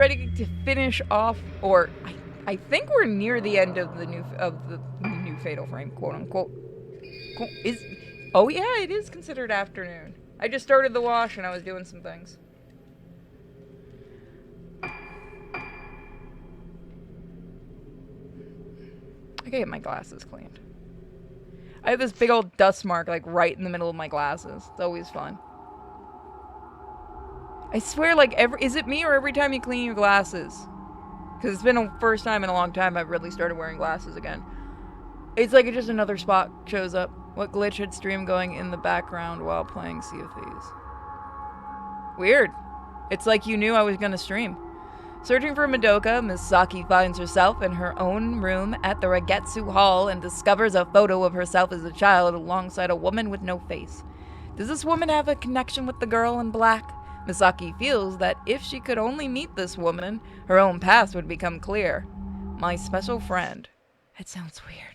Ready to finish off, or I think we're near the end of the new fatal frame, quote unquote. Oh yeah, it is considered afternoon. I just started the wash and I was doing some things. I gotta get my glasses cleaned. I have this big old dust mark like right in the middle of my glasses. It's always fun. I swear, like is it me or every time you clean your glasses? Because it's been the first time in a long time I've really started wearing glasses again. It's like just another spot shows up. What glitch had stream going in the background while playing Sea of Thieves? Weird. It's like you knew I was gonna stream. Searching for Madoka, Misaki finds herself in her own room at the Ragetsu Hall and discovers a photo of herself as a child alongside a woman with no face. Does this woman have a connection with the girl in black? Misaki feels that if she could only meet this woman, her own past would become clear. My special friend. It sounds weird.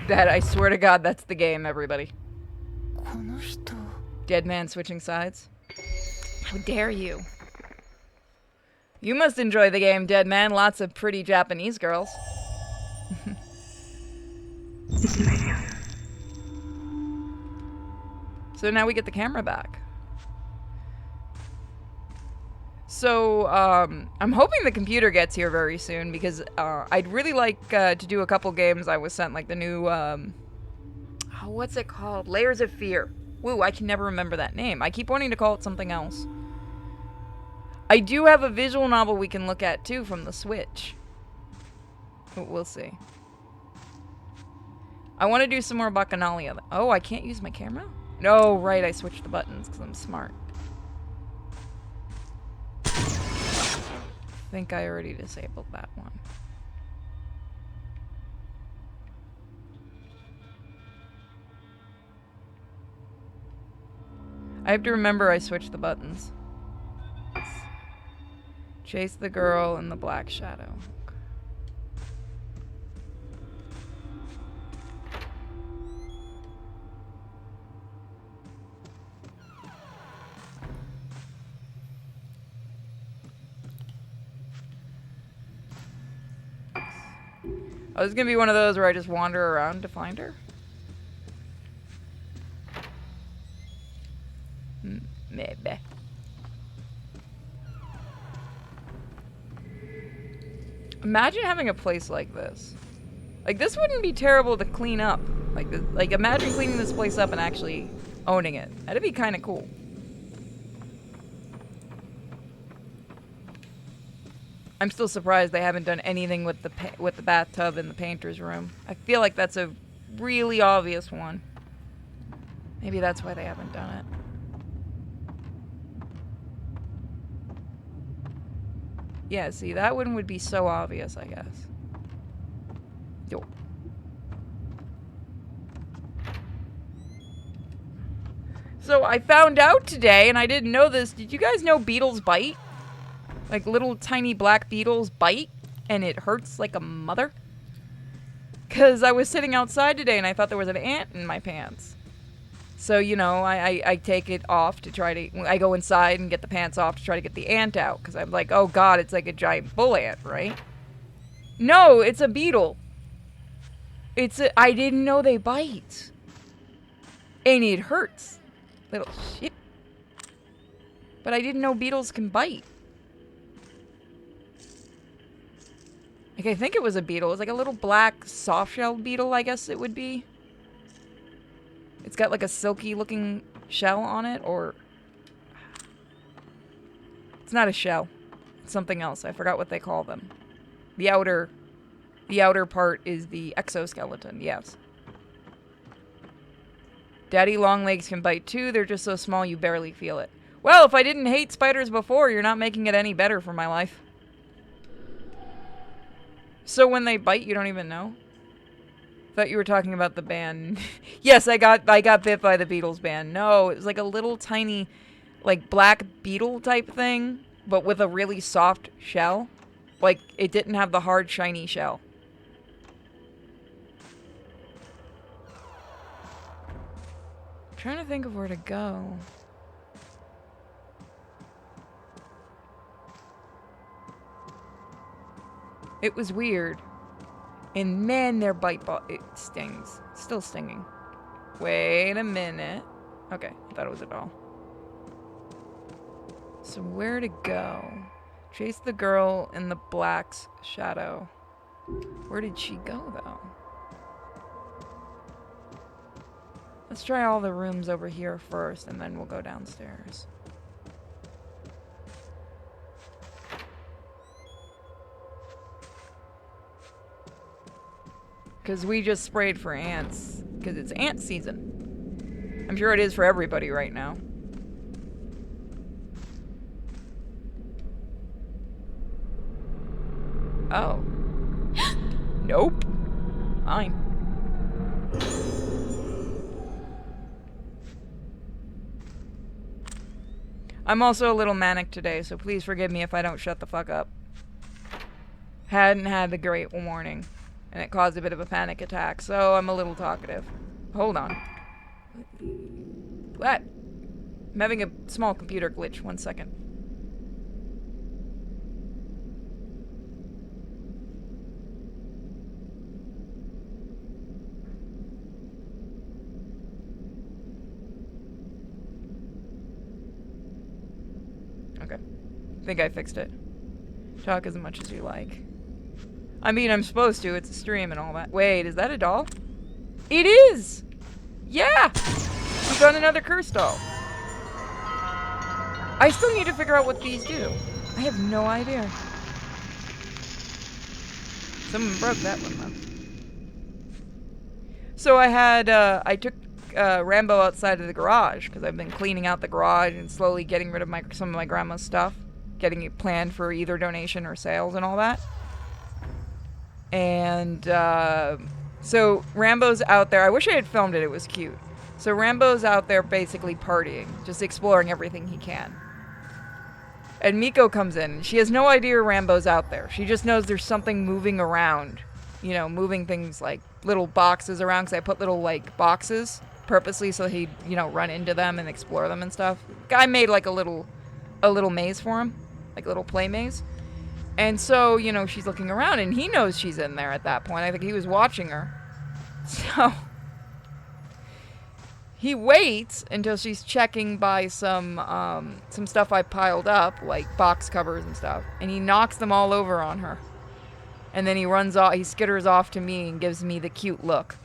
That, I swear to God, that's the game, everybody. Dead man switching sides. How dare you? You must enjoy the game, Dead Man. Lots of pretty Japanese girls. So now we get the camera back. So, I'm hoping the computer gets here very soon because I'd really like to do a couple games I was sent, like the new, what's it called? Layers of Fear. Woo, I can never remember that name. I keep wanting to call it something else. I do have a visual novel we can look at, too, from the Switch. But we'll see. I want to do some more Bacchanalia. Oh, I can't use my camera? No, right, I switched the buttons because I'm smart. I think I already disabled that one. I have to remember I switched the buttons. Chase the girl in the black shadow. Oh, this is gonna be one of those where I just wander around to find her. Maybe. Imagine having a place like this. Like, this wouldn't be terrible to clean up. Like imagine cleaning this place up and actually owning it. That'd be kind of cool. I'm still surprised they haven't done anything with the bathtub in the painter's room. I feel like that's a really obvious one. Maybe that's why they haven't done it. Yeah, see, that one would be so obvious, I guess. Yo. So I found out today, and I didn't know this, did you guys know beetles bite? Like little tiny black beetles bite, and it hurts like a mother? Because I was sitting outside today, and I thought there was an ant in my pants. So, you know, I take it off to try to... I go inside and get the pants off to try to get the ant out. Because I'm like, oh god, it's like a giant bull ant, right? No, it's a beetle. I didn't know they bite. And it hurts. Little shit. But I didn't know beetles can bite. Like, I think it was a beetle. It was like a little black soft-shelled beetle, I guess it would be. It's got like a silky looking shell on it, or... It's not a shell. something else. I forgot what they call them. The outer part is the exoskeleton, yes. Daddy Longlegs can bite too. They're just so small you barely feel it. Well, if I didn't hate spiders before, you're not making it any better for my life. So when they bite, you don't even know? Thought you were talking about the band. Yes, I got bit by the Beatles band. No, it was like a little tiny, like black beetle type thing, but with a really soft shell. Like it didn't have the hard, shiny shell. I'm trying to think of where to go. It was weird. And man, their it stings. It's still stinging. Wait a minute. Okay, I thought it was a doll. So where to go? Chase the girl in the black's shadow. Where did she go, though? Let's try all the rooms over here first, and then we'll go downstairs. Because we just sprayed for ants. Because it's ant season. I'm sure it is for everybody right now. Oh. Nope. Fine. I'm also a little manic today, so please forgive me if I don't shut the fuck up. Hadn't had the great warning. And it caused a bit of a panic attack, so I'm a little talkative. Hold on. What? I'm having a small computer glitch. 1 second. Okay. I think I fixed it. Talk as much as you like. I mean, I'm supposed to. It's a stream and all that. Wait, is that a doll? It is! Yeah! We found another curse doll. I still need to figure out what these do. I have no idea. Someone broke that one, though. So I had, I took Rambo outside of the garage, because I've been cleaning out the garage and slowly getting rid of some of my grandma's stuff. Getting it planned for either donation or sales and all that. And so Rambo's out there. I wish I had filmed it. It was cute. So Rambo's out there basically partying, just exploring everything he can. And Miko comes in. She has no idea Rambo's out there. She just knows there's something moving around. You know, moving things like little boxes around, because I put little, like, boxes purposely so he'd, you know, run into them and explore them and stuff. Guy made, like, a little maze for him. Like a little play maze. And so, you know, she's looking around, and he knows she's in there at that point. I think he was watching her. So, he waits until she's checking by some stuff I piled up, like box covers and stuff. And he knocks them all over on her. And then he runs off, he skitters off to me and gives me the cute look.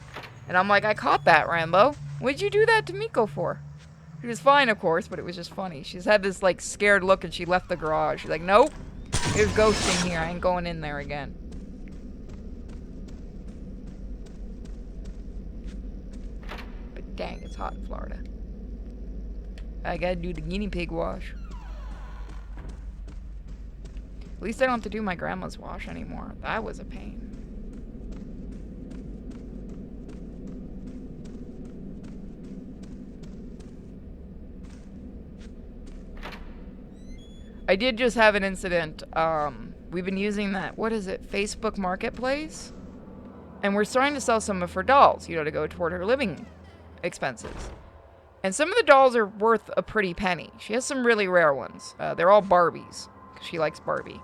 And I'm like, I caught that, Rambo. What'd you do that to Miko for? She was fine, of course, but it was just funny. She's had this, like, scared look, and she left the garage. She's like, nope. There's ghosts in here. I ain't going in there again. But dang, it's hot in Florida. I gotta do the guinea pig wash. At least I don't have to do my grandma's wash anymore. That was a pain. I did just have an incident. We've been using that, what is it, Facebook Marketplace? And we're starting to sell some of her dolls, you know, to go toward her living expenses. And some of the dolls are worth a pretty penny. She has some really rare ones. They're all Barbies, because she likes Barbie.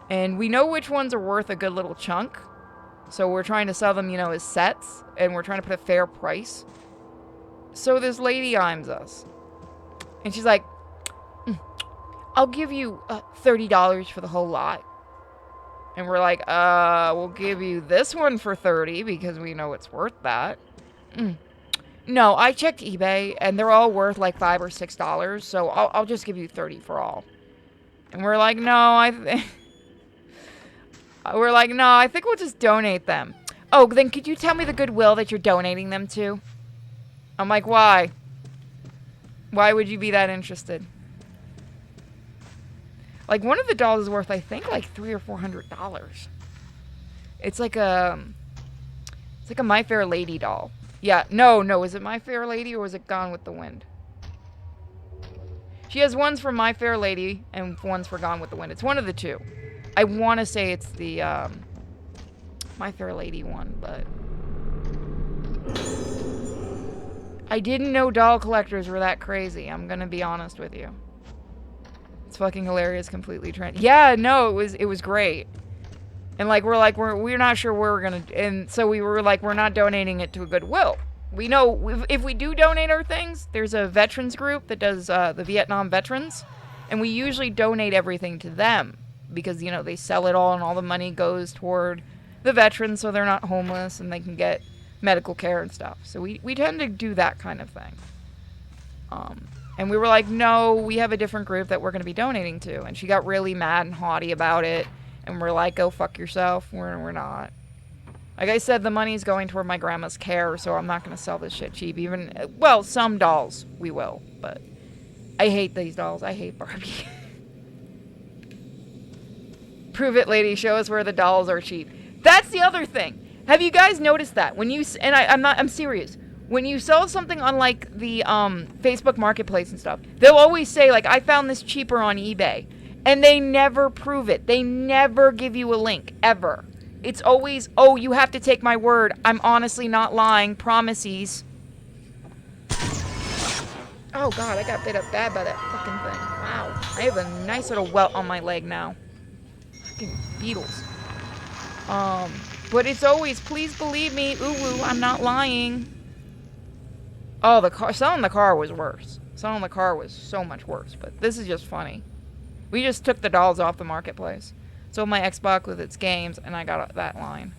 And we know which ones are worth a good little chunk. So we're trying to sell them, you know, as sets. And we're trying to put a fair price. So this lady IMs us. And she's like, I'll give you $30 for the whole lot. And we're like, we'll give you this one for $30 because we know it's worth that. No, I checked eBay and they're all worth like $5 or $6, so I'll just give you $30 for all. And we're like, no, we're like, no, I think we'll just donate them. Oh, then could you tell me the Goodwill that you're donating them to? I'm like, why? Why would you be that interested? Like, one of the dolls is worth, I think, like $300 or $400. It's like a My Fair Lady doll. Yeah, no, is it My Fair Lady or was it Gone with the Wind? She has ones for My Fair Lady and ones for Gone with the Wind. It's one of the two. I want to say it's the My Fair Lady one, but I didn't know doll collectors were that crazy. I'm gonna be honest with you. It's fucking hilarious, completely trendy. Yeah, no, it was great. And like we're not sure where we're gonna, and so we were like, we're not donating it to a Goodwill. We know if we do donate our things, there's a veterans group that does the Vietnam veterans, and we usually donate everything to them because, you know, they sell it all and all the money goes toward the veterans so they're not homeless and they can get medical care and stuff. So we tend to do that kind of thing. And we were like, no, we have a different group that we're going to be donating to. And she got really mad and haughty about it. And we're like, go fuck yourself. We're not. Like I said, the money's going toward my grandma's care, so I'm not going to sell this shit cheap. Even, well, some dolls we will, but I hate these dolls. I hate Barbie. Prove it, lady. Show us where the dolls are cheap. That's the other thing. Have you guys noticed that? When you, and I'm serious. When you sell something on, like, the, Facebook Marketplace and stuff, they'll always say, like, I found this cheaper on eBay. And they never prove it. They never give you a link, ever. It's always, oh, you have to take my word. I'm honestly not lying. Promises. Oh, God, I got bit up bad by that fucking thing. Wow. I have a nice little welt on my leg now. Fucking beetles. But it's always, please believe me. Ooh, I'm not lying. Oh, selling the car was worse. Selling the car was so much worse. But this is just funny. We just took the dolls off the marketplace. Sold my Xbox with its games, and I got that line.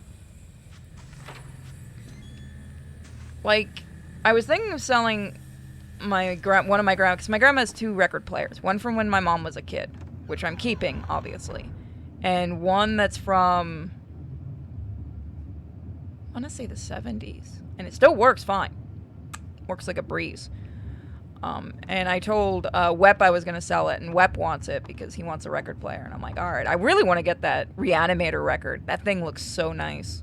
Like, I was thinking of selling one of my grandma, because my grandma has 2 record players. One from when my mom was a kid, which I'm keeping, obviously. And one that's from, I want to say the 70s. And it still works fine. Works like a breeze. And I told Wep I was going to sell it, and Wep wants it because he wants a record player. And I'm like, all right, I really want to get that Reanimator record. That thing looks so nice.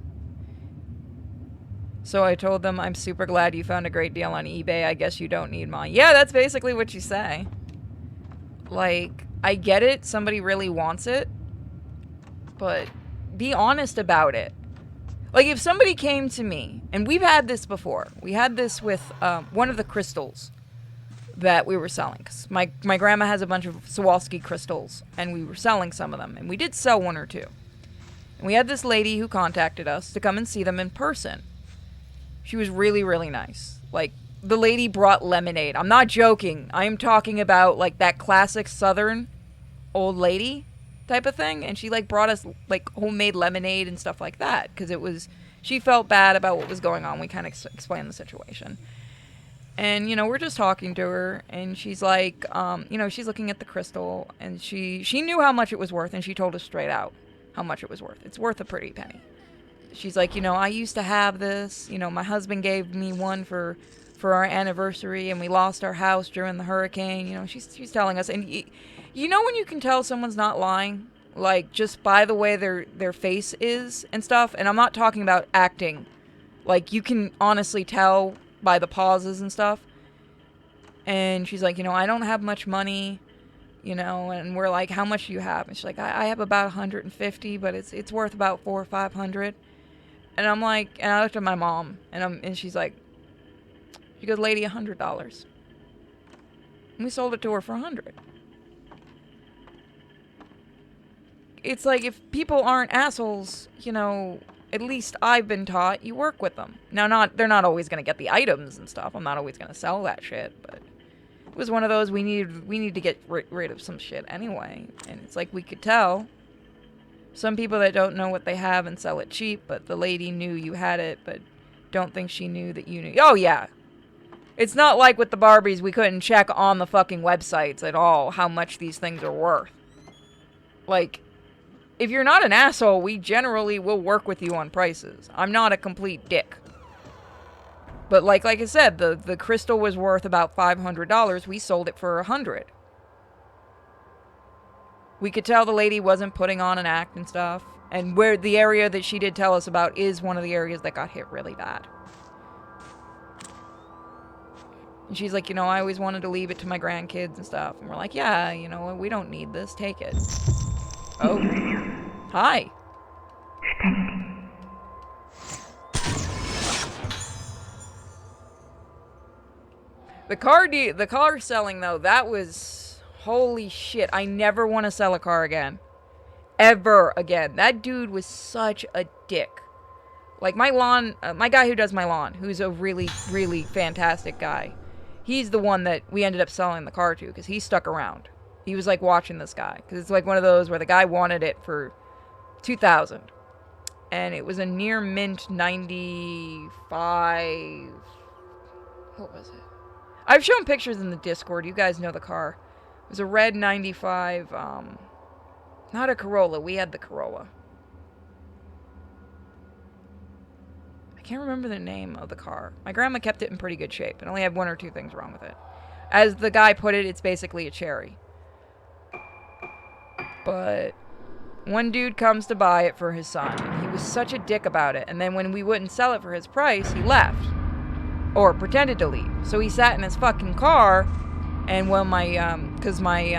So I told them, I'm super glad you found a great deal on eBay. I guess you don't need mine. Yeah, that's basically what you say. Like, I get it. Somebody really wants it. But be honest about it. Like, if somebody came to me, and we've had this before. We had this with one of the crystals that we were selling. Because my grandma has a bunch of Swarovski crystals, and we were selling some of them. And we did sell 1 or 2. And we had this lady who contacted us to come and see them in person. She was really, really nice. Like, the lady brought lemonade. I'm not joking. I am talking about, like, that classic Southern old lady type of thing. And she, like, brought us, like, homemade lemonade and stuff like that. Because it was, she felt bad about what was going on. We kind of explained the situation. And, you know, we're just talking to her. And she's like, you know, she's looking at the crystal. And she knew how much it was worth. And she told us straight out how much it was worth. It's worth a pretty penny. She's like, you know, I used to have this. You know, my husband gave me one for our anniversary, and we lost our house during the hurricane. You know, she's telling us. And you know when you can tell someone's not lying? Like, just by the way their face is and stuff. And I'm not talking about acting. Like, you can honestly tell by the pauses and stuff. And she's like, you know, I don't have much money. You know, and we're like, how much do you have? And she's like, I have about 150, but it's worth about $400 or $500. And I'm like, and I looked at my mom, and she's like, she goes, lady, $100. And we sold it to her for $100. It's like, if people aren't assholes, you know, at least I've been taught you work with them. Now, they're not always going to get the items and stuff. I'm not always going to sell that shit, but it was one of those, we need to get rid of some shit anyway. And it's like, we could tell. Some people that don't know what they have and sell it cheap, but the lady knew you had it, but don't think she knew that you knew. Oh, yeah. It's not like with the Barbies, we couldn't check on the fucking websites at all how much these things are worth. Like, if you're not an asshole, we generally will work with you on prices. I'm not a complete dick. But like I said, the crystal was worth about $500. We sold it for $100. We could tell the lady wasn't putting on an act and stuff. And where the area that she did tell us about is one of the areas that got hit really bad. And she's like, you know, I always wanted to leave it to my grandkids and stuff. And we're like, yeah, you know, we don't need this. Take it. Oh. Hi. The car selling, though, that was... Holy shit. I never want to sell a car again. Ever again. That dude was such a dick. Like, my guy who does my lawn, who's a really, really fantastic guy. He's the one that we ended up selling the car to, because he stuck around. He was, like, watching this guy. Because it's, like, one of those where the guy wanted it for $2,000. And it was a near mint 95... What was it? I've shown pictures in the Discord. You guys know the car. It was a red 95, not a Corolla. We had the Corolla. I can't remember the name of the car. My grandma kept it in pretty good shape. It only had one or two things wrong with it. As the guy put it, it's basically a cherry. But one dude comes to buy it for his son, and he was such a dick about it. And then when we wouldn't sell it for his price, he left. Or pretended to leave. So he sat in his fucking car, and when because my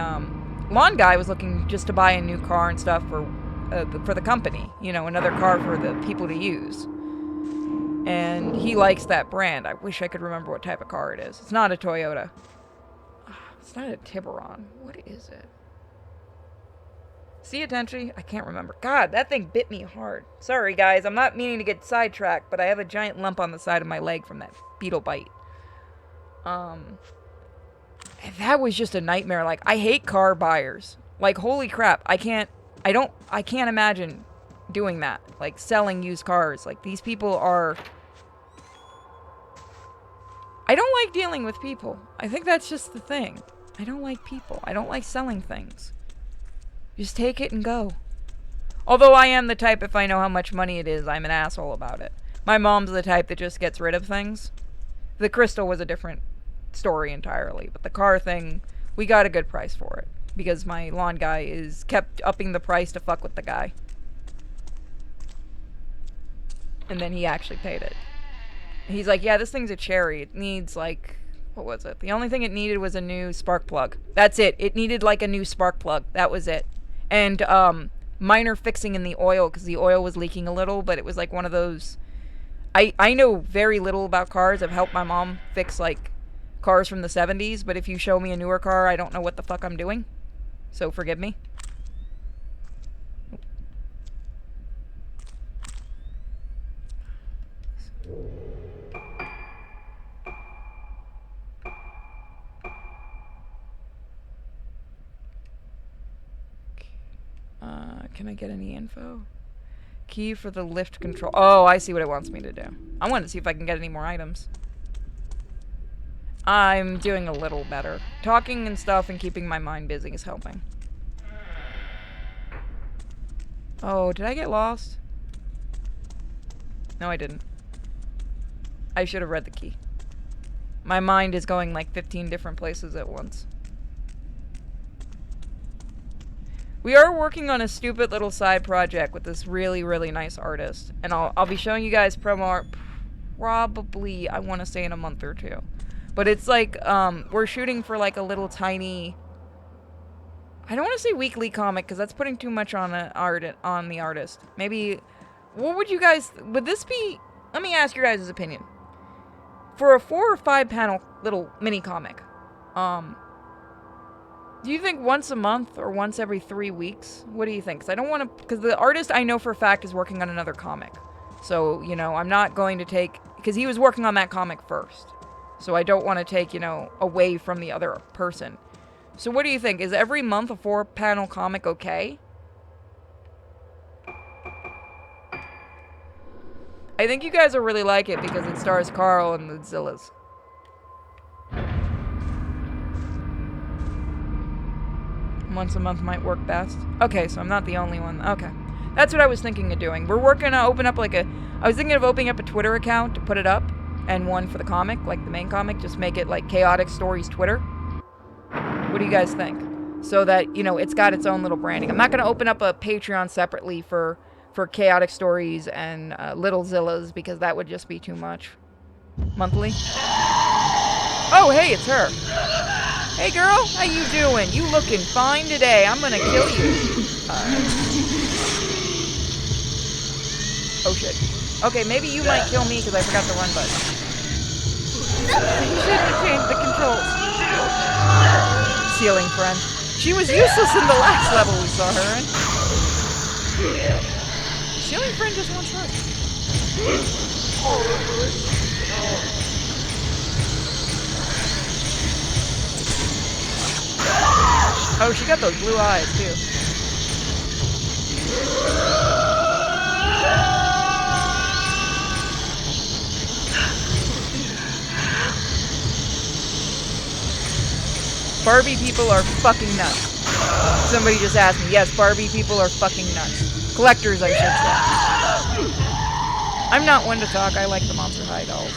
lawn guy was looking just to buy a new car and stuff for the company. You know, another car for the people to use. And he likes that brand. I wish I could remember what type of car it is. It's not a Toyota. It's not a Tiburon. What is it? See Attention? I can't remember. God, that thing bit me hard. Sorry, guys. I'm not meaning to get sidetracked, but I have a giant lump on the side of my leg from that beetle bite. That was just a nightmare. Like, I hate car buyers. Like, holy crap. I can't imagine doing that. Like, selling used cars. Like, these people are... I don't like dealing with people. I think that's just the thing. I don't like people. I don't like selling things. Just take it and go. Although I am the type, if I know how much money it is, I'm an asshole about it. My mom's the type that just gets rid of things. The crystal was a different story entirely. But the car thing, we got a good price for it. Because my lawn guy kept upping the price to fuck with the guy. And then he actually paid it. He's like, yeah, this thing's a cherry. It needs, like, what was it? The only thing it needed was a new spark plug. That's it. It needed, like, a new spark plug. That was it. And, minor fixing in the oil, because the oil was leaking a little, but it was, like, one of those... I know very little about cars. I've helped my mom fix, like, cars from the 70s, but if you show me a newer car, I don't know what the fuck I'm doing. So, forgive me. Can I get any info? Key for the lift control. Oh, I see what it wants me to do. I want to see if I can get any more items. I'm doing a little better. Talking and stuff and keeping my mind busy is helping. Oh, did I get lost? No, I didn't. I should have read the key. My mind is going like 15 different places at once. We are working on a stupid little side project with this really, really nice artist. And I'll be showing you guys promo art probably, I want to say, in a month or two. But it's like, we're shooting for like a little tiny... I don't want to say weekly comic, because that's putting too much on the artist. Maybe, what would you guys... Would this be... Let me ask your guys' opinion. For a 4 or 5 panel little mini comic, do you think once a month or once every 3 weeks? What do you think? Because I don't want to... Because the artist I know for a fact is working on another comic. So, you know, I'm not going to take... Because he was working on that comic first. So I don't want to take, you know, away from the other person. So what do you think? Is every month a 4-panel comic okay? I think you guys will really like it because it stars Carl and the Zillas. once a month might work best. Okay, so I'm not the only one. Okay. That's what I was thinking of doing. We're working to open up like a... I was thinking of opening up a Twitter account to put it up. And one for the comic, like the main comic. Just make it like Chaotic Stories Twitter. What do you guys think? So that, you know, it's got its own little branding. I'm not going to open up a Patreon separately for Chaotic Stories and Little Zillas, because that would just be too much. Monthly. Oh, hey, it's her. Hey, girl, how you doing? You looking fine today. I'm going to kill you. Oh, shit. Okay, maybe you might kill me because I forgot the run button. You shouldn't have changed the controls. Ceiling friend. She was useless in the last level we saw her in. Ceiling friend just wants her. Oh, she got those blue eyes, too. Barbie people are fucking nuts. Somebody just asked me. Yes, Barbie people are fucking nuts. Collectors, I should say. I'm not one to talk. I like the Monster High dolls.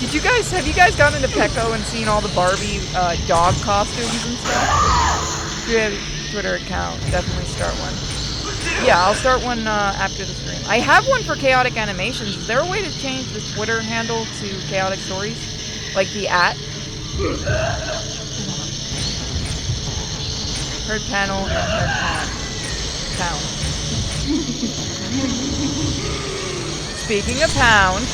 Have you guys gone into Petco and seen all the Barbie dog costumes and stuff? If you have a Twitter account, definitely start one. Yeah, I'll start one after the stream. I have one for Chaotic Animations. Is there a way to change the Twitter handle to Chaotic Stories? Like the @ Herd panel and herd pound. Speaking of pound,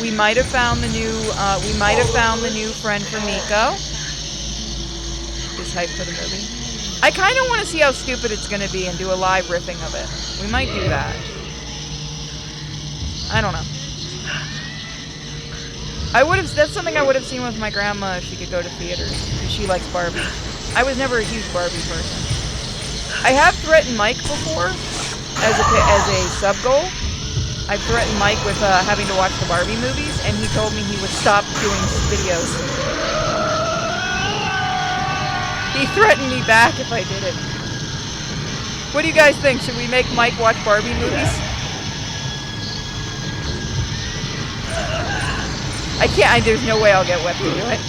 we might have found the new friend for Miko. Is hype for the movie. I kind of want to see how stupid it's going to be and do a live riffing of it. We might do that. I don't know. That's something I would have seen with my grandma if she could go to theaters. She likes Barbie. I was never a huge Barbie person. I have threatened Mike before as a sub goal. I've threatened Mike with having to watch the Barbie movies, and he told me he would stop doing videos. He threatened me back if I did it. What do you guys think? Should we make Mike watch Barbie movies? I can't. There's no way I'll get Web to do it.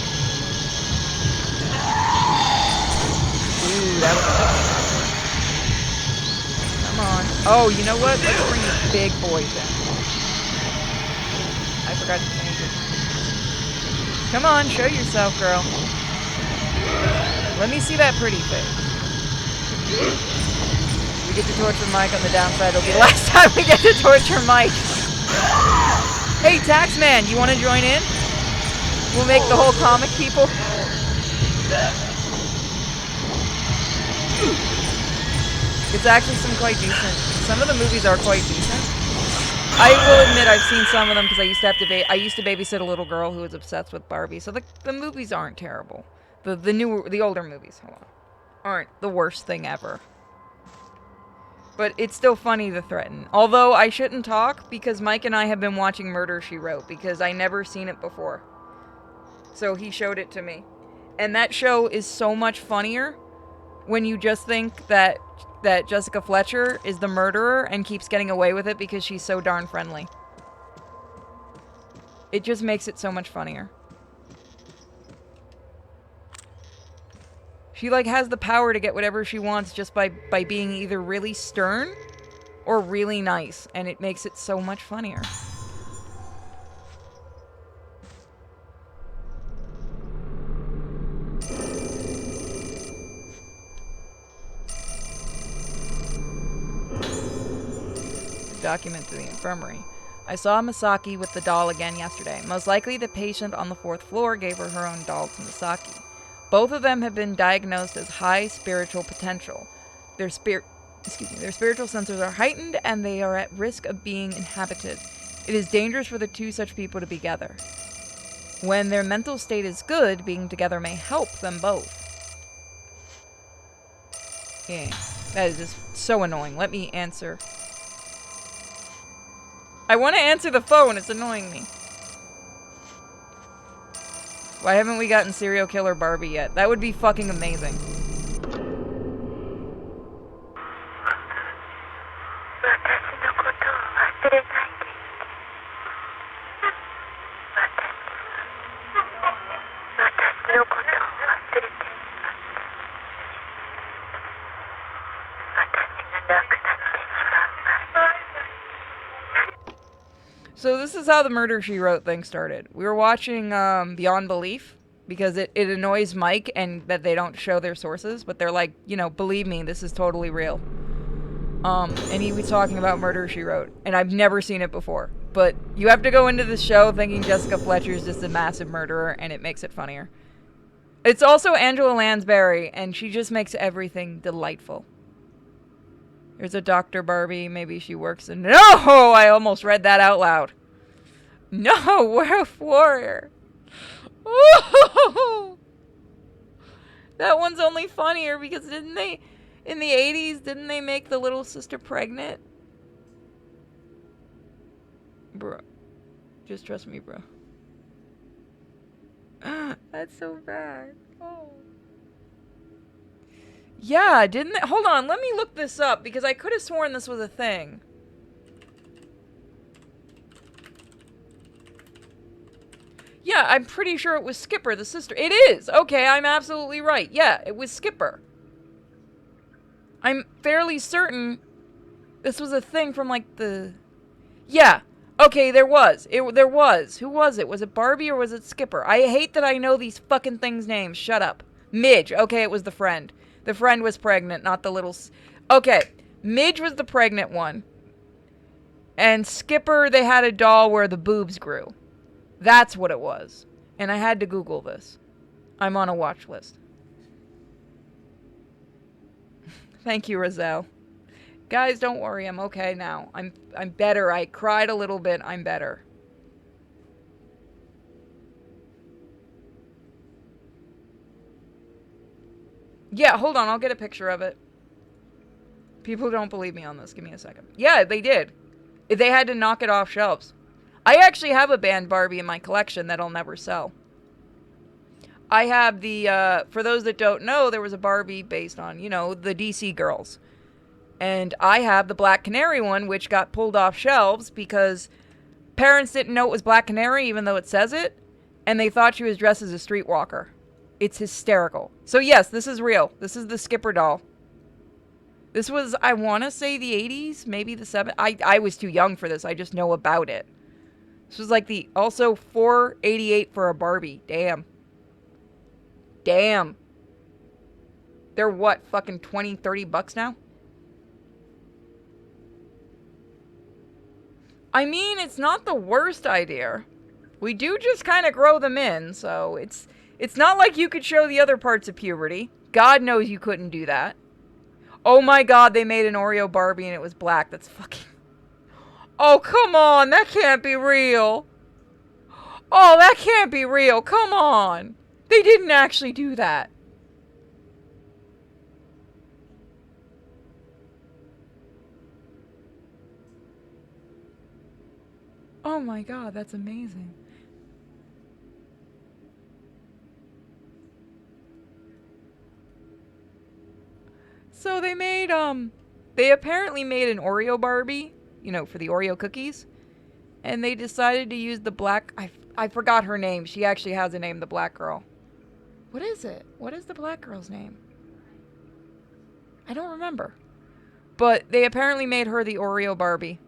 Ooh, that was good. Come on. Oh, you know what? Let's bring the big boys in. I forgot to change it. Come on, show yourself, girl. Let me see that pretty face. We get to torture Mike on the downside. It'll be the last time we get to torture Mike. Hey, Taxman, you want to join in? We'll make the whole comic people. It's actually quite decent. Some of the movies are quite decent. I will admit I've seen some of them because I used to babysit a little girl who was obsessed with Barbie. So the movies aren't terrible. The older movies, aren't the worst thing ever. But it's still funny to threaten. Although I shouldn't talk because Mike and I have been watching Murder, She Wrote because I never seen it before. So he showed it to me. And that show is so much funnier when you just think that Jessica Fletcher is the murderer and keeps getting away with it because she's so darn friendly. It just makes it so much funnier. She, has the power to get whatever she wants just by being either really stern or really nice. And it makes it so much funnier. Document to the infirmary. I saw Misaki with the doll again yesterday. Most likely the patient on the 4th floor gave her own doll to Misaki. Both of them have been diagnosed as high spiritual potential. Their spiritual sensors are heightened and they are at risk of being inhabited. It is dangerous for the two such people to be together. When their mental state is good, being together may help them both. Yeah, that is just so annoying. Let me answer. I want to answer the phone. It's annoying me. Why haven't we gotten serial killer Barbie yet? That would be fucking amazing. So this is how the Murder, She Wrote thing started. We were watching Beyond Belief because it annoys Mike and that they don't show their sources, but they're like, you know, believe me, this is totally real. And he was talking about Murder, She Wrote, and I've never seen it before. But you have to go into the show thinking Jessica Fletcher's just a massive murderer, and it makes it funnier. It's also Angela Lansbury, and she just makes everything delightful. There's a Dr. Barbie. Maybe she works in... No! I almost read that out loud. No! Werewolf Warrior. Ooh! That one's only funnier because didn't they... In the 80s, didn't they make the little sister pregnant? Bro. Just trust me, bro. That's so bad. Oh. Yeah, didn't they? Hold on, let me look this up because I could have sworn this was a thing. Yeah, I'm pretty sure it was Skipper, the sister. It is! Okay, I'm absolutely right. Yeah, it was Skipper. I'm fairly certain this was a thing from, like, the... Yeah. Okay, there was. There was. Who was it? Was it Barbie or was it Skipper? I hate that I know these fucking things' names. Shut up. Midge. Okay, it was the friend. The friend was pregnant, not the little... Okay, Midge was the pregnant one. And Skipper, they had a doll where the boobs grew. That's what it was. And I had to Google this. I'm on a watch list. Thank you, Roselle. Guys, don't worry. I'm okay now. I'm better. I cried a little bit. I'm better. Yeah, hold on. I'll get a picture of it. People don't believe me on this. Give me a second. Yeah, they did. They had to knock it off shelves. I actually have a banned Barbie in my collection that I'll never sell. I have the, for those that don't know, there was a Barbie based on, you know, the DC girls. And I have the Black Canary one, which got pulled off shelves because parents didn't know it was Black Canary, even though it says it. And they thought she was dressed as a streetwalker. It's hysterical. So yes, this is real. This is the Skipper doll. This was, I want to say the 80s, maybe the 70s. I was too young for this. I just know about it. This was like the, also $4.88 for a Barbie. Damn. Damn. They're what, fucking 20, 30 bucks now? I mean, it's not the worst idea. We do just kind of grow them in, so it's not like you could show the other parts of puberty. God knows you couldn't do that. Oh my god, they made an Oreo Barbie and it was black. That's fucking... Oh, come on. That can't be real. Oh, that can't be real. Come on. They didn't actually do that. Oh my god, that's amazing. So they made, they apparently made an Oreo Barbie, you know, for the Oreo cookies. And they decided to use the black, I forgot her name. She actually has a name, the black girl. What is it? What is the black girl's name? I don't remember. But they apparently made her the Oreo Barbie.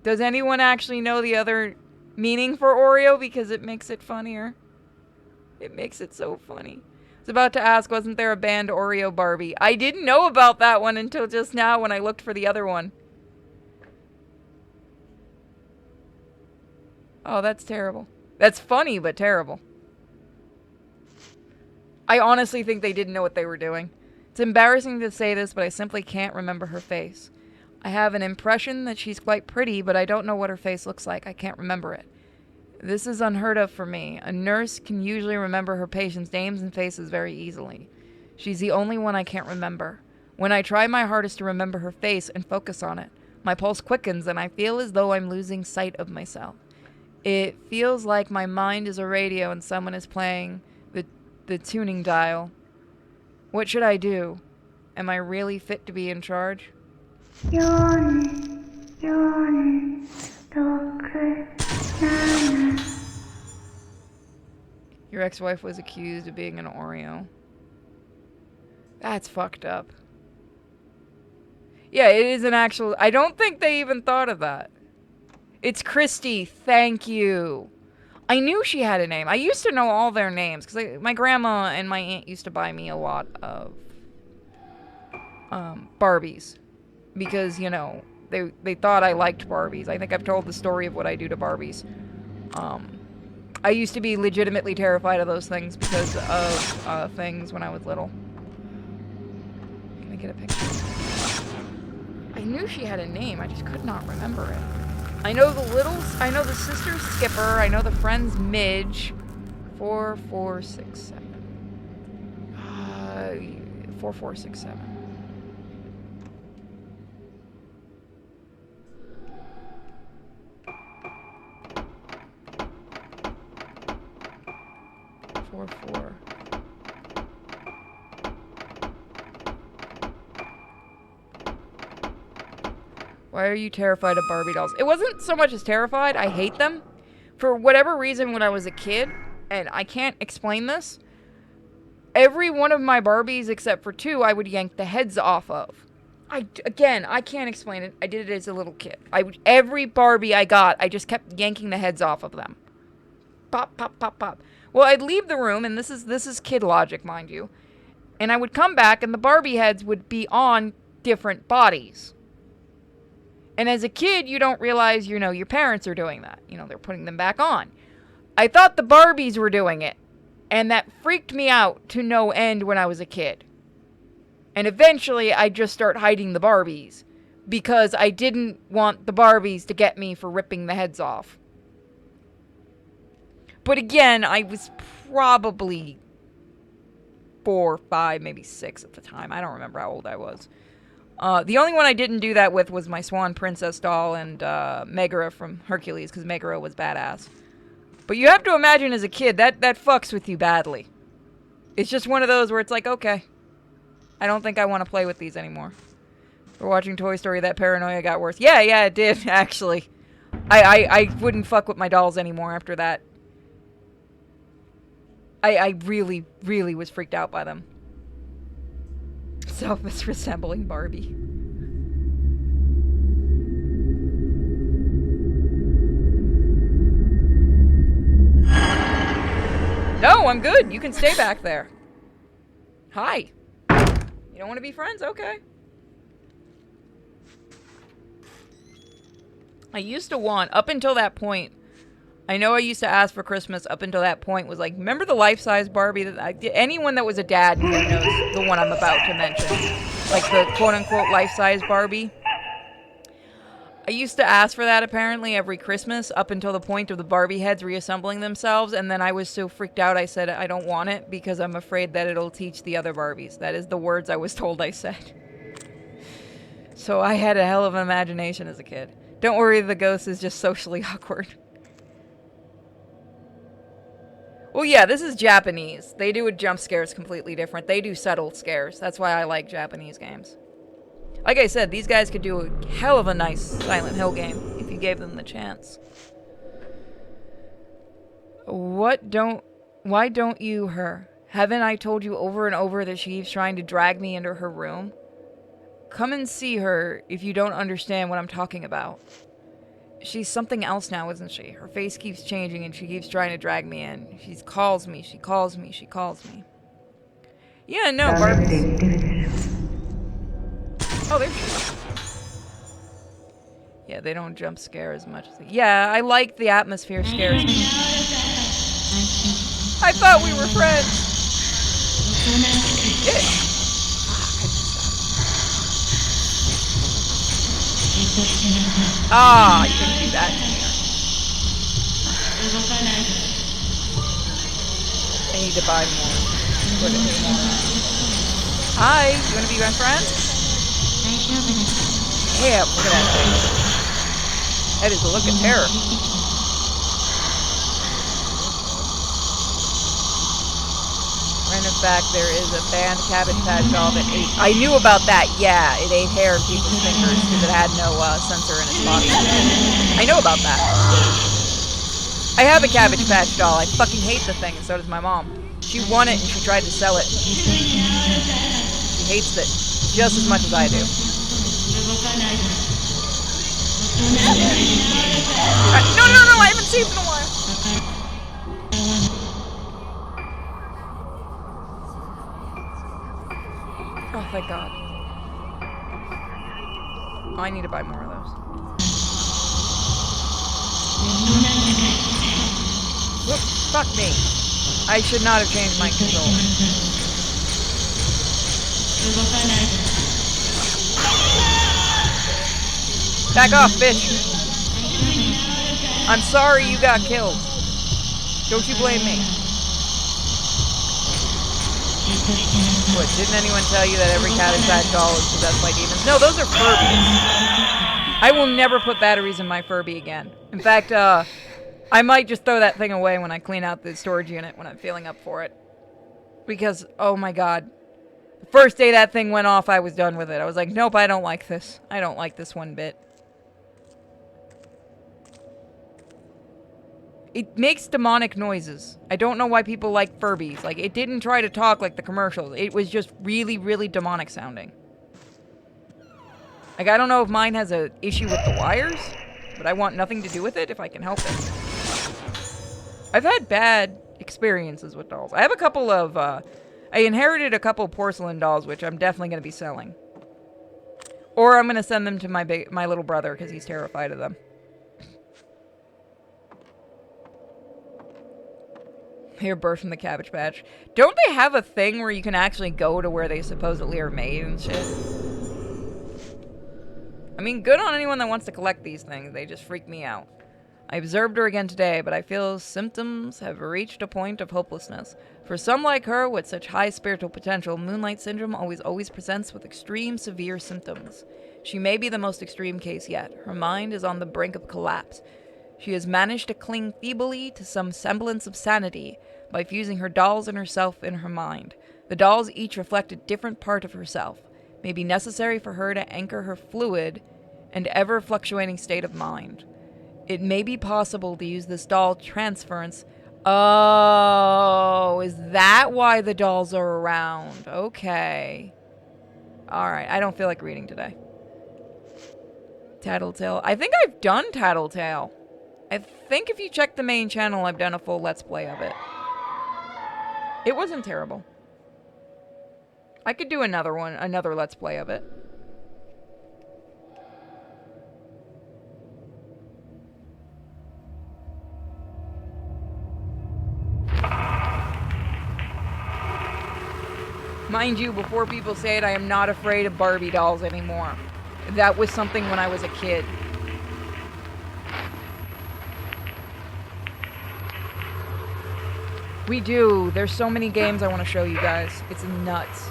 Does anyone actually know the other meaning for Oreo? Because it makes it funnier. It makes it so funny. I was about to ask, wasn't there a banned Oreo Barbie? I didn't know about that one until just now when I looked for the other one. Oh, that's terrible. That's funny, but terrible. I honestly think they didn't know what they were doing. It's embarrassing to say this, but I simply can't remember her face. I have an impression that she's quite pretty, but I don't know what her face looks like. I can't remember it. This is unheard of for me. A nurse can usually remember her patients' names and faces very easily. She's the only one I can't remember. When I try my hardest to remember her face and focus on it, my pulse quickens and I feel as though I'm losing sight of myself. It feels like my mind is a radio and someone is playing the tuning dial. What should I do? Am I really fit to be in charge? Your ex-wife was accused of being an Oreo. That's fucked up. Yeah, it is an actual... I don't think they even thought of that. It's Christy. Thank you. I knew she had a name. I used to know all their names, because my grandma and my aunt used to buy me a lot of Barbies. Because, you know, they thought I liked Barbies. I think I've told the story of what I do to Barbies. I used to be legitimately terrified of those things because of things when I was little. Can I get a picture? I knew she had a name, I just could not remember it. I know the sister Skipper, I know the friends Midge. 4467. 4467. Four. Why are you terrified of Barbie dolls? It wasn't so much as terrified, I hate them. For whatever reason, when I was a kid, and I can't explain this, every one of my Barbies except for 2, I would yank the heads off of. Again, I can't explain it. I did it as a little kid. Every Barbie I got, I just kept yanking the heads off of them. Pop, pop, pop, pop. Well, I'd leave the room, and this is kid logic, mind you. And I would come back, and the Barbie heads would be on different bodies. And as a kid, you don't realize, you know, your parents are doing that. You know, they're putting them back on. I thought the Barbies were doing it. And that freaked me out to no end when I was a kid. And eventually, I just start hiding the Barbies. Because I didn't want the Barbies to get me for ripping the heads off. But again, I was probably 4, 5, maybe 6 at the time. I don't remember how old I was. The only one I didn't do that with was my Swan Princess doll and Megara from Hercules, because Megara was badass. But you have to imagine as a kid, that fucks with you badly. It's just one of those where it's like, okay, I don't think I want to play with these anymore. We're watching Toy Story, that paranoia got worse. Yeah, it did, actually. I wouldn't fuck with my dolls anymore after that. I really, really was freaked out by them. Self is resembling Barbie. No, I'm good. You can stay back there. Hi. You don't want to be friends? Okay. I used to want, up until that point, I know I used to ask for Christmas up until that point was like, remember the life-size Barbie that anyone that was a dad here knows the one I'm about to mention. Like the quote-unquote life-size Barbie. I used to ask for that apparently every Christmas up until the point of the Barbie heads reassembling themselves, and then I was so freaked out I said I don't want it because I'm afraid that it'll teach the other Barbies. That is the words I was told I said. So I had a hell of an imagination as a kid. Don't worry, the ghost is just socially awkward. Well, yeah, this is Japanese. They do jump scares completely different. They do subtle scares. That's why I like Japanese games. Like I said, these guys could do a hell of a nice Silent Hill game if you gave them the chance. Why don't you her? Haven't I told you over and over that she keeps trying to drag me into her room? Come and see her if you don't understand what I'm talking about. She's something else now, isn't she? Her face keeps changing and she keeps trying to drag me in. She calls me. Yeah, no, Barbie. Oh, there she is. Yeah, they don't jump scare as much as they... Yeah, I like the atmosphere scares me. I thought we were friends. Yeah. Ah, you couldn't do that to me. I need to buy more. Hi, you want to be my friend? Yeah, look at that thing. That is the look of terror. in fact, there is a banned Cabbage Patch doll that ate... I knew about that, yeah. It ate hair of people's fingers because it had no sensor in its body. I know about that. I have a Cabbage Patch doll. I fucking hate the thing, and so does my mom. She won it and she tried to sell it. She hates it just as much as I do. No, I haven't saved in a while. Oh, thank God. Oh, I need to buy more of those. Whoops, fuck me. I should not have changed my control. Back off, bitch. I'm sorry you got killed. Don't you blame me. What, didn't anyone tell you that every Cabbage Patch doll is possessed by demons? No, those are Furbies. I will never put batteries in my Furby again. In fact, I might just throw that thing away when I clean out the storage unit when I'm feeling up for it. Because, oh my God. The first day that thing went off, I was done with it. I was like, nope, I don't like this. I don't like this one bit. It makes demonic noises. I don't know why people like Furbies. Like, it didn't try to talk like the commercials. It was just really, really demonic sounding. Like, I don't know if mine has an issue with the wires, but I want nothing to do with it if I can help it. I've had bad experiences with dolls. I have a couple of, I inherited a couple porcelain dolls, which I'm definitely going to be selling. Or I'm going to send them to my little brother, because he's terrified of them. Here, birth from the Cabbage Patch. Don't they have a thing where you can actually go to where they supposedly are made and shit? I mean, good on anyone that wants to collect these things. They just freak me out. I observed her again today, but I feel symptoms have reached a point of hopelessness. For some like her, with such high spiritual potential, Moonlight Syndrome always presents with extreme, severe symptoms. She may be the most extreme case yet. Her mind is on the brink of collapse. She has managed to cling feebly to some semblance of sanity by fusing her dolls and herself in her mind. The dolls each reflect a different part of herself. It may be necessary for her to anchor her fluid and ever-fluctuating state of mind. It may be possible to use this doll transference. Oh, is that why the dolls are around? Okay. Alright, I don't feel like reading today. Tattletale. I think I've done Tattletale. I think if you check the main channel, I've done a full Let's Play of it. It wasn't terrible. I could do another Let's Play of it. Mind you, before people say it, I am not afraid of Barbie dolls anymore. That was something when I was a kid. We do. There's so many games I want to show you guys. It's nuts.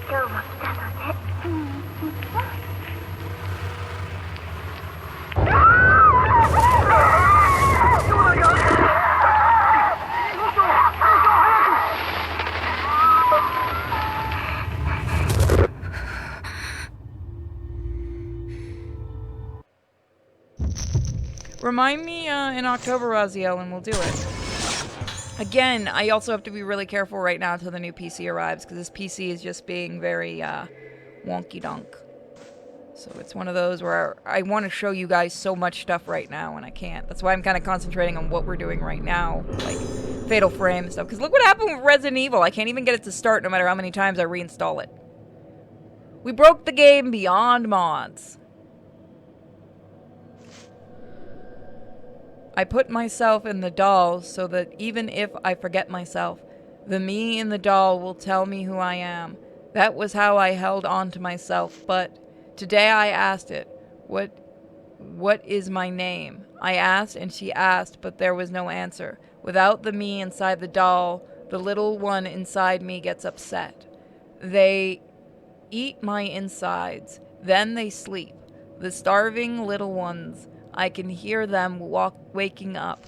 Remind me in October, Raziel, and we'll do it. Again, I also have to be really careful right now until the new PC arrives, because this PC is just being very wonky-donk. So it's one of those where I want to show you guys so much stuff right now, and I can't. That's why I'm kind of concentrating on what we're doing right now, like Fatal Frame and stuff. Because look what happened with Resident Evil. I can't even get it to start no matter how many times I reinstall it. We broke the game beyond mods. I put myself in the doll so that even if I forget myself, the me in the doll will tell me who I am. That was how I held on to myself, but today I asked it, what is my name? I asked and she asked, but there was no answer. Without the me inside the doll, the little one inside me gets upset. They eat my insides, then they sleep. The starving little ones, I can hear them waking up.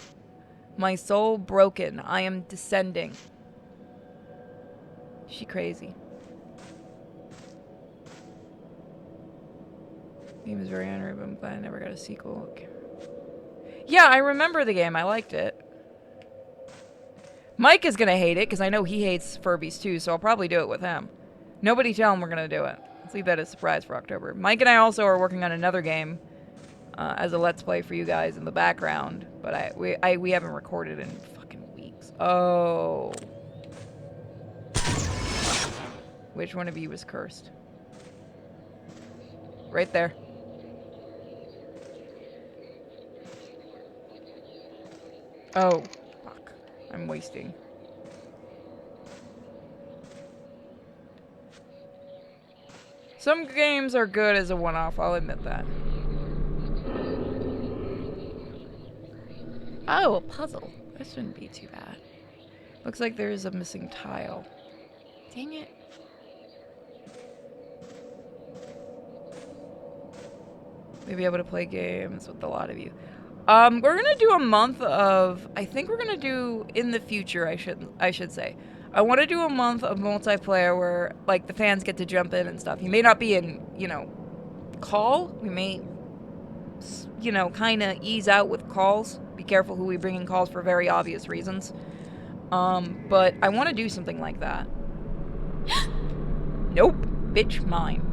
My soul broken, I am descending. She crazy. Game is very honorable, but I'm glad I never got a sequel. Okay. Yeah, I remember the game. I liked it. Mike is gonna hate it, because I know he hates Furbies too, so I'll probably do it with him. Nobody tell him we're gonna do it. Let's leave that as a surprise for October. Mike and I also are working on another game as a Let's Play for you guys in the background, but we haven't recorded in fucking weeks. Oh. Which one of you was cursed? Right there. Oh. Fuck. I'm wasting. Some games are good as a one-off, I'll admit that. Oh, a puzzle. That shouldn't be too bad. Looks like there is a missing tile. Dang it. We'll be able to play games with a lot of you. We're gonna do a month of... I think we're gonna do... In the future, I should say. I want to do a month of multiplayer where, like, the fans get to jump in and stuff. You may not be in, you know, call. We may, you know, kind of ease out with calls. Be careful who we bring in calls for very obvious reasons. But I want to do something like that. Nope. Bitch, mine.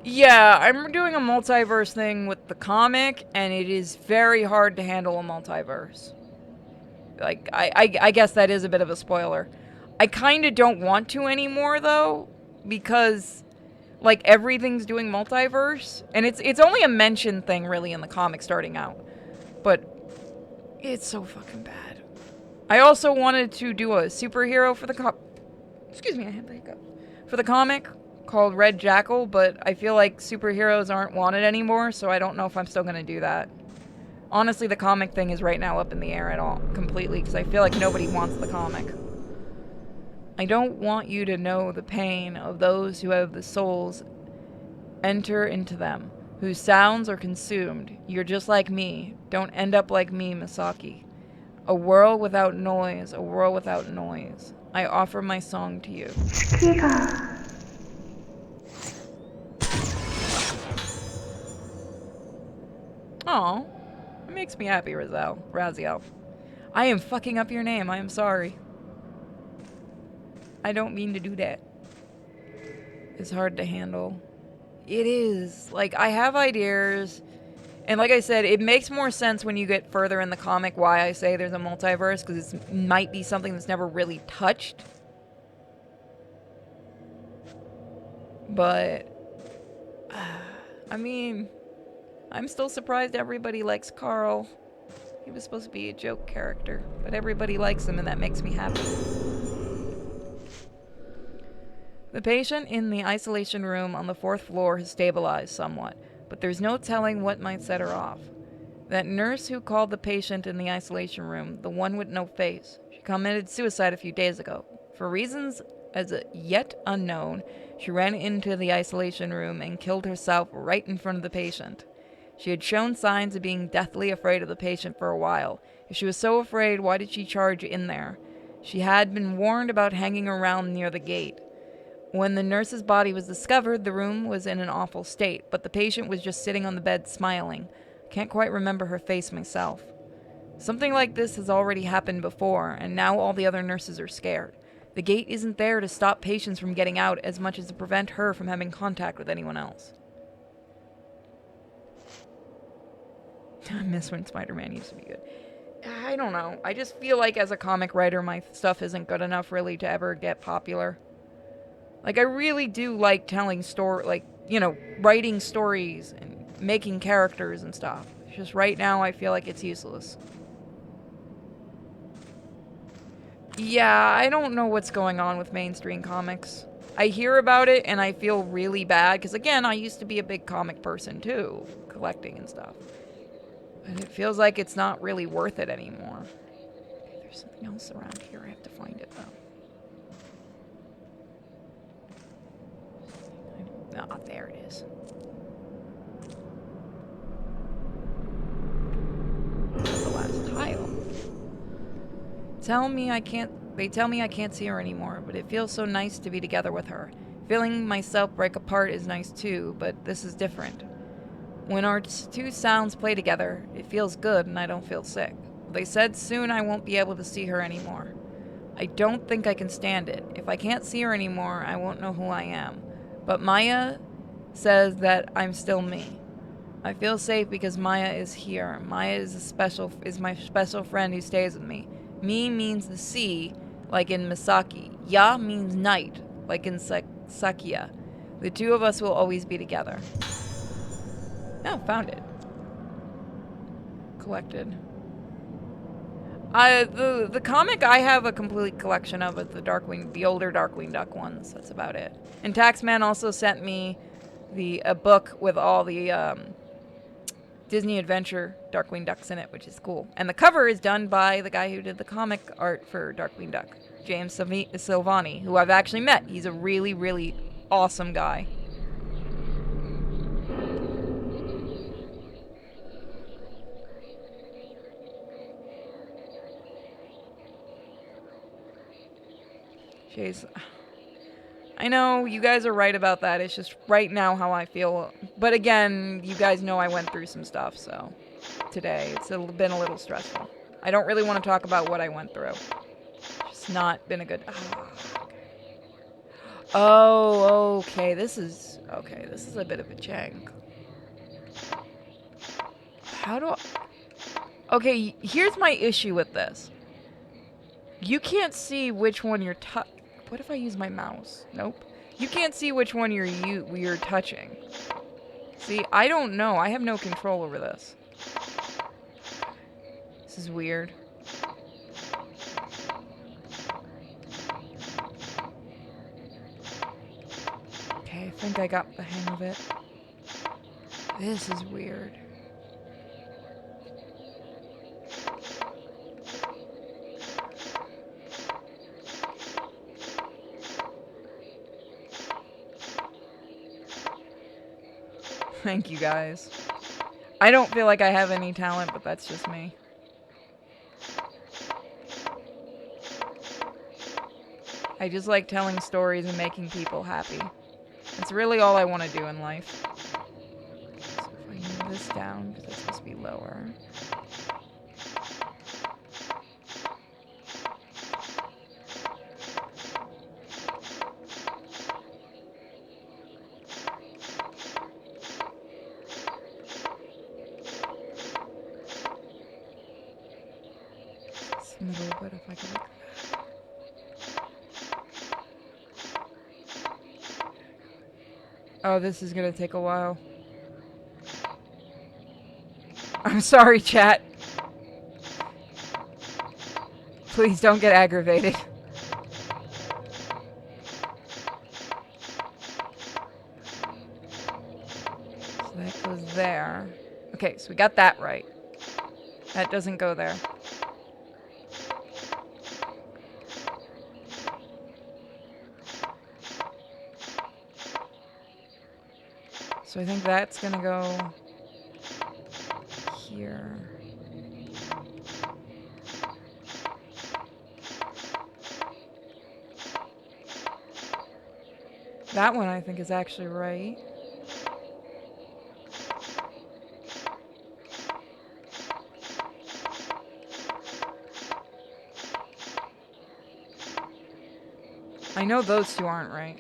Yeah, I'm doing a multiverse thing with the comic, and it is very hard to handle a multiverse. Like, I guess that is a bit of a spoiler. I kind of don't want to anymore, though, because, like, everything's doing multiverse, and it's only a mention thing, really, in the comic starting out. But it's so fucking bad. I also wanted to do a superhero for the excuse me, I had the hiccup. For the comic, called Red Jackal, but I feel like superheroes aren't wanted anymore, so I don't know if I'm still gonna do that. Honestly, the comic thing is right now up in the air at all, completely, because I feel like nobody wants the comic. I don't want you to know the pain of those who have the souls enter into them, whose sounds are consumed. You're just like me. Don't end up like me, Misaki. A world without noise, a world without noise. I offer my song to you. Aw, it makes me happy, Raziel. I am fucking up your name, I am sorry. I don't mean to do that. It's hard to handle. It is. Like, I have ideas, and like I said, it makes more sense when you get further in the comic why I say there's a multiverse, because it might be something that's never really touched. But, I mean... I'm still surprised everybody likes Carl. He was supposed to be a joke character, but everybody likes him and that makes me happy. The patient in the isolation room on the 4th floor has stabilized somewhat, but there's no telling what might set her off. That nurse who called the patient in the isolation room, the one with no face, she committed suicide a few days ago. For reasons as yet unknown, she ran into the isolation room and killed herself right in front of the patient. She had shown signs of being deathly afraid of the patient for a while. If she was so afraid, why did she charge in there? She had been warned about hanging around near the gate. When the nurse's body was discovered, the room was in an awful state, but the patient was just sitting on the bed smiling. I can't quite remember her face myself. Something like this has already happened before, and now all the other nurses are scared. The gate isn't there to stop patients from getting out as much as to prevent her from having contact with anyone else. I miss when Spider-Man used to be good. I don't know. I just feel like as a comic writer, my stuff isn't good enough really to ever get popular. Like, I really do like telling writing stories and making characters and stuff. It's just right now I feel like it's useless. Yeah, I don't know what's going on with mainstream comics. I hear about it and I feel really bad, because again, I used to be a big comic person too, collecting and stuff. And it feels like it's not really worth it anymore. Okay, there's something else around here. I have to find it, though. Ah, there it is. The last tile. They tell me I can't see her anymore, but it feels so nice to be together with her. Feeling myself break apart is nice too, but this is different. When our two sounds play together, it feels good and I don't feel sick. They said soon I won't be able to see her anymore. I don't think I can stand it. If I can't see her anymore, I won't know who I am. But Maya says that I'm still me. I feel safe because Maya is here. Maya is my special friend who stays with me. Mi means the sea, like in Misaki. Ya means night, like in Sakia. The two of us will always be together. Oh, found it. Collected. The comic I have a complete collection of is the older Darkwing Duck ones. That's about it. And Taxman also sent me a book with all the Disney Adventure Darkwing Ducks in it, which is cool. And the cover is done by the guy who did the comic art for Darkwing Duck, James Silvani, who I've actually met. He's a really, really awesome guy. Jeez. I know, you guys are right about that. It's just right now how I feel. But again, you guys know I went through some stuff, so today it's been a little stressful. I don't really want to talk about what I went through. It's not been a good... Oh, okay. This is a bit of a jank. How do I... Okay, here's my issue with this. You can't see which one you're What if I use my mouse? Nope. You can't see which one you're touching. See, I don't know. I have no control over this. This is weird. Okay, I think I got the hang of it. This is weird. Thank you guys. I don't feel like I have any talent, but that's just me. I just like telling stories and making people happy. It's really all I want to do in life. So if I move this down, because it's supposed to be lower. It's middle, but if I can look at that. Oh, this is gonna take a while. I'm sorry, chat. Please don't get aggravated. So that goes there. Okay, so we got that right. That doesn't go there. So I think that's gonna go here. That one I think is actually right. I know those two aren't right.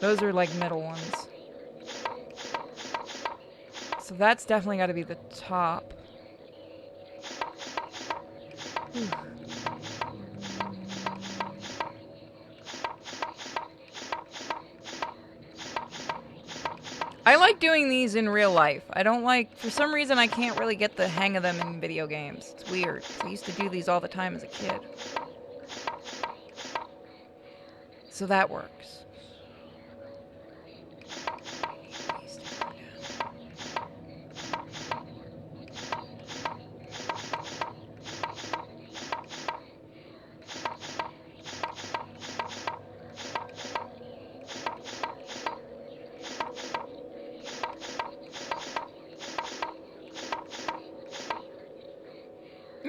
Those are like middle ones. So that's definitely got to be the top. Whew. I like doing these in real life. I don't like, for some reason I can't really get the hang of them in video games. It's weird. I used to do these all the time as a kid. So that works.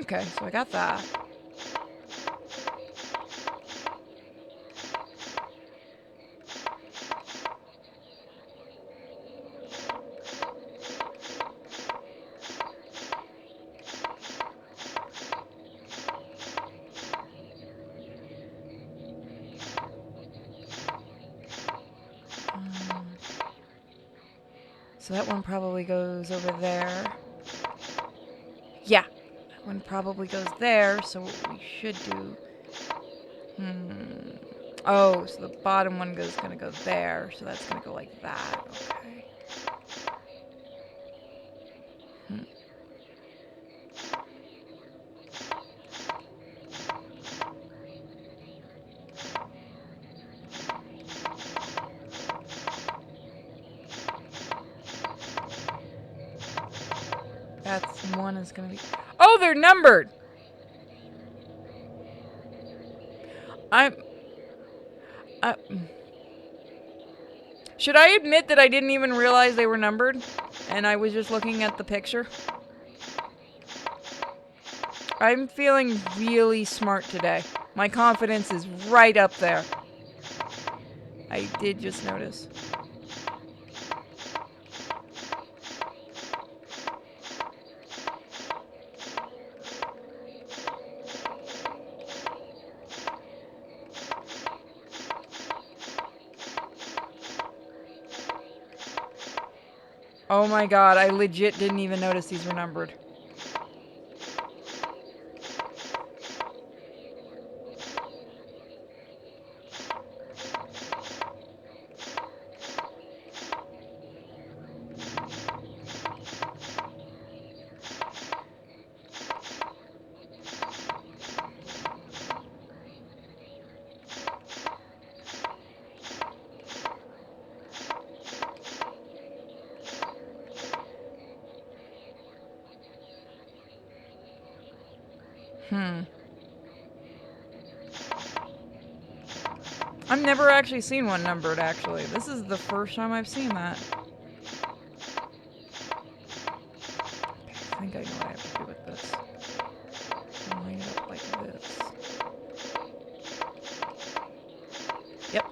Okay, so I got that. So that one probably goes over there. Yeah, that one probably goes there, so what we should do... Oh, so the bottom one gonna go there, so that's gonna go like that. Okay. That's one is gonna be... Oh, they're numbered! I'm... Should I admit that I didn't even realize they were numbered? And I was just looking at the picture? I'm feeling really smart today. My confidence is right up there. I did just notice. Oh my god, I legit didn't even notice these were numbered. I've never actually seen one numbered, actually. This is the first time I've seen that. I think I know what I have to do with this. Line it up like this. Yep.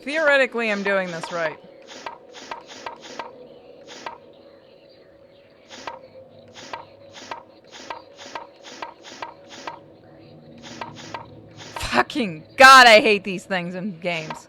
Theoretically, I'm doing this right. Fucking God, I hate these things in games.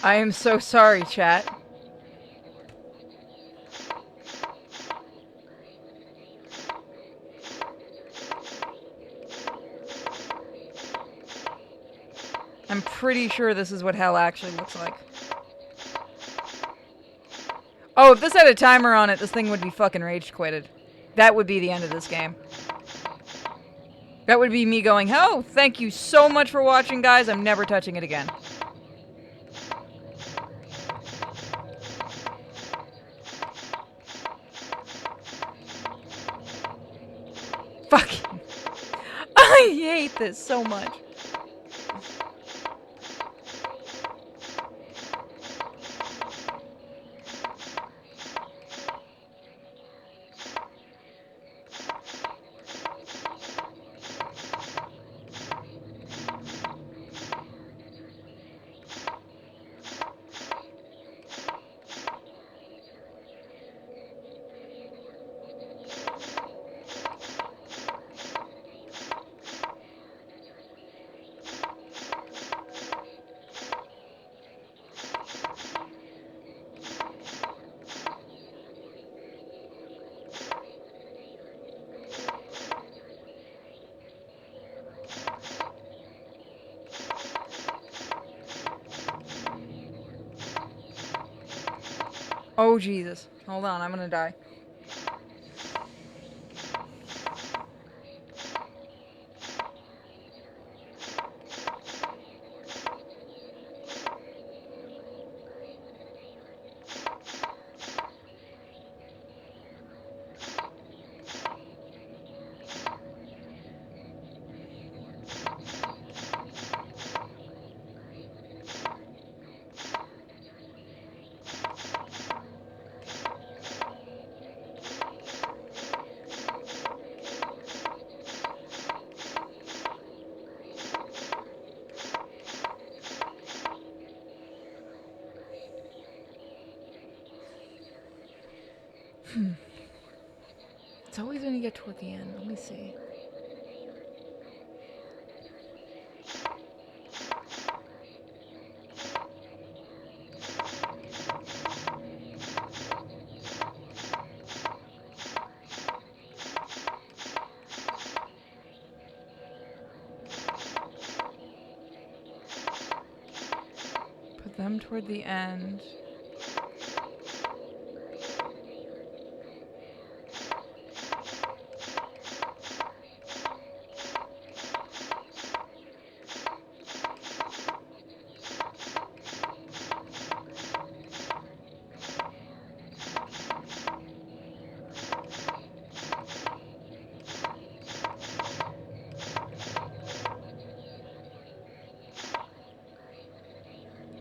I am so sorry, chat. I'm pretty sure this is what hell actually looks like. Oh, if this had a timer on it, this thing would be fucking rage quitted. That would be the end of this game. That would be me going, oh, thank you so much for watching, guys. I'm never touching it again. Fucking. I hate this so much. Oh, Jesus. Hold on, I'm gonna die. It's always when you get toward the end. Let me see. Put them toward the end.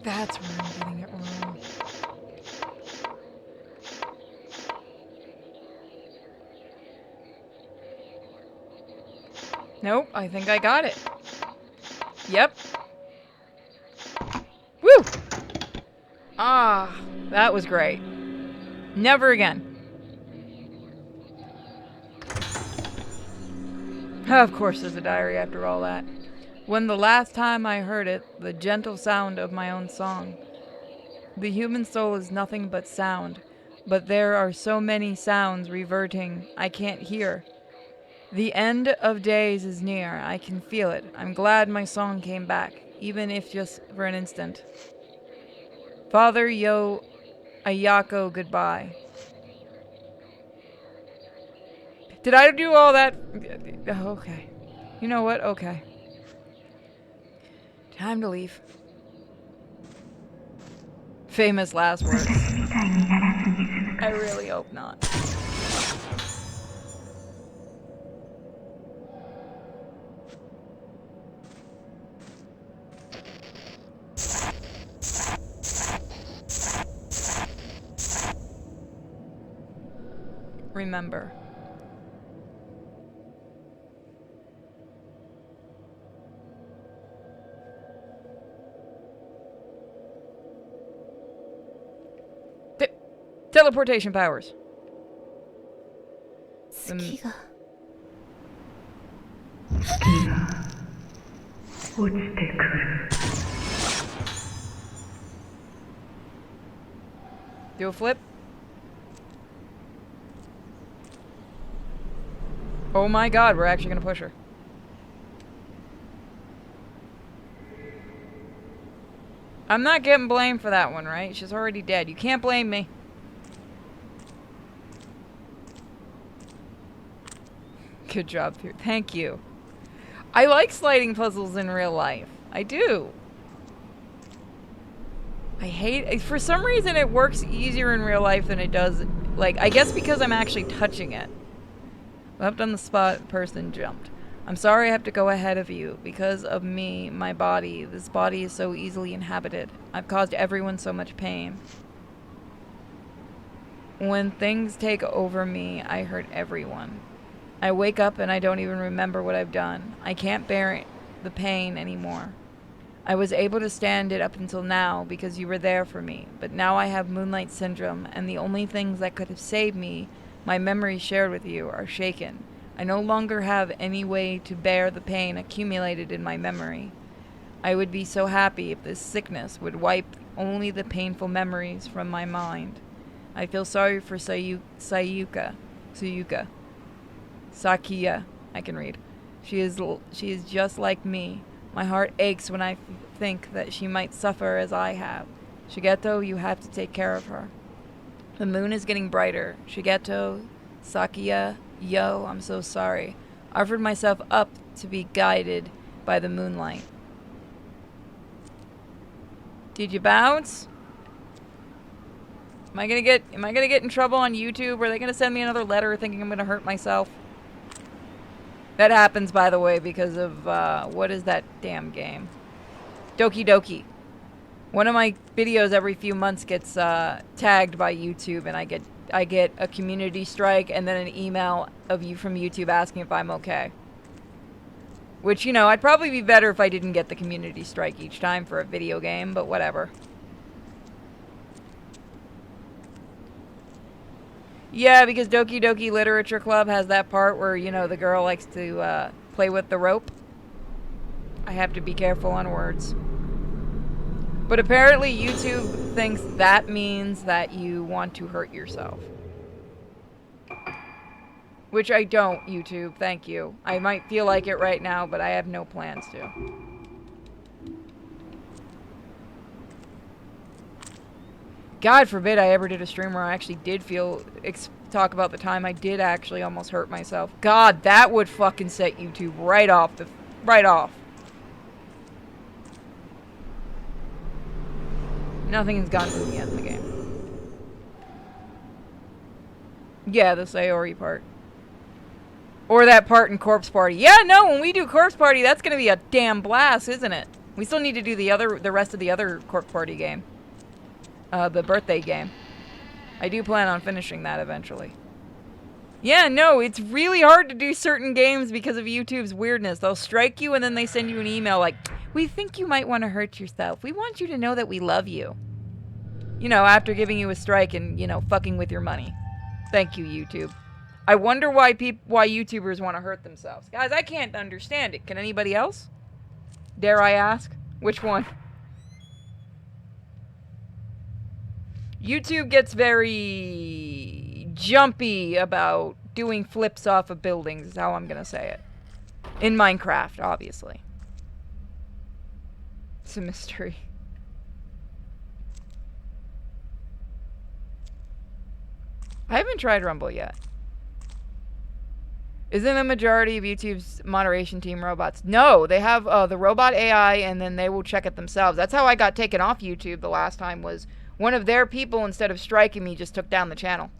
That's where I'm getting it wrong. Nope, I think I got it. Yep. Woo! Ah, that was great. Never again. Of course there's a diary after all that. When the last time I heard it, the gentle sound of my own song. The human soul is nothing but sound, but there are so many sounds reverting I can't hear. The end of days is near, I can feel it. I'm glad my song came back, even if just for an instant. Father Yo Ayako, goodbye. Did I do all that? Oh, okay. You know what? Okay. Time to leave. Famous last words. I really hope not. Remember. Teleportation powers. 月が落ちてくる。Do a flip. Oh my god, we're actually gonna push her. I'm not getting blamed for that one, right? She's already dead. You can't blame me. Good job, Peter. Thank you. I like sliding puzzles in real life. I do. I hate... For some reason, it works easier in real life than it does... Like, I guess because I'm actually touching it. Left on the spot, person jumped. I'm sorry I have to go ahead of you. Because of me, my body. This body is so easily inhabited. I've caused everyone so much pain. When things take over me, I hurt everyone. I wake up and I don't even remember what I've done. I can't bear the pain anymore. I was able to stand it up until now because you were there for me. But now I have moonlight syndrome, and the only things that could have saved me, my memories shared with you, are shaken. I no longer have any way to bear the pain accumulated in my memory. I would be so happy if this sickness would wipe only the painful memories from my mind. I feel sorry for Sakia. I can read. She is just like me. My heart aches when I think that she might suffer as I have. Shigeto, you have to take care of her. The moon is getting brighter. Shigeto, Sakia, yo, I'm so sorry. I offered myself up to be guided by the moonlight. Did you bounce? Am I gonna get in trouble on YouTube? Are they gonna send me another letter thinking I'm gonna hurt myself? That happens, by the way, because of, what is that damn game? Doki Doki. One of my videos every few months gets, tagged by YouTube, and I get a community strike and then an email from YouTube asking if I'm okay. Which, you know, I'd probably be better if I didn't get the community strike each time for a video game, but whatever. Yeah, because Doki Doki Literature Club has that part where, you know, the girl likes to play with the rope. I have to be careful on words. But apparently YouTube thinks that means that you want to hurt yourself. Which I don't, YouTube. Thank you. I might feel like it right now, but I have no plans to. God forbid I ever did a stream where I actually did talk about the time I did actually almost hurt myself. God, that would fucking set YouTube right off. Nothing has gone through me yet in the game. Yeah, the Sayori part. Or that part in Corpse Party. Yeah, no, when we do Corpse Party, that's gonna be a damn blast, isn't it? We still need to do the rest of the other Corpse Party game. The birthday game. I do plan on finishing that eventually. Yeah, no, it's really hard to do certain games because of YouTube's weirdness. They'll strike you and then they send you an email like, we think you might want to hurt yourself. We want you to know that we love you. You know, after giving you a strike and, you know, fucking with your money. Thank you, YouTube. I wonder why YouTubers want to hurt themselves. Guys, I can't understand it. Can anybody else? Dare I ask? Which one? YouTube gets very jumpy about doing flips off of buildings, is how I'm gonna say it. In Minecraft, obviously. It's a mystery. I haven't tried Rumble yet. Isn't the majority of YouTube's moderation team robots? No, they have the robot AI and then they will check it themselves. That's how I got taken off YouTube the last time was... One of their people, instead of striking me, just took down the channel.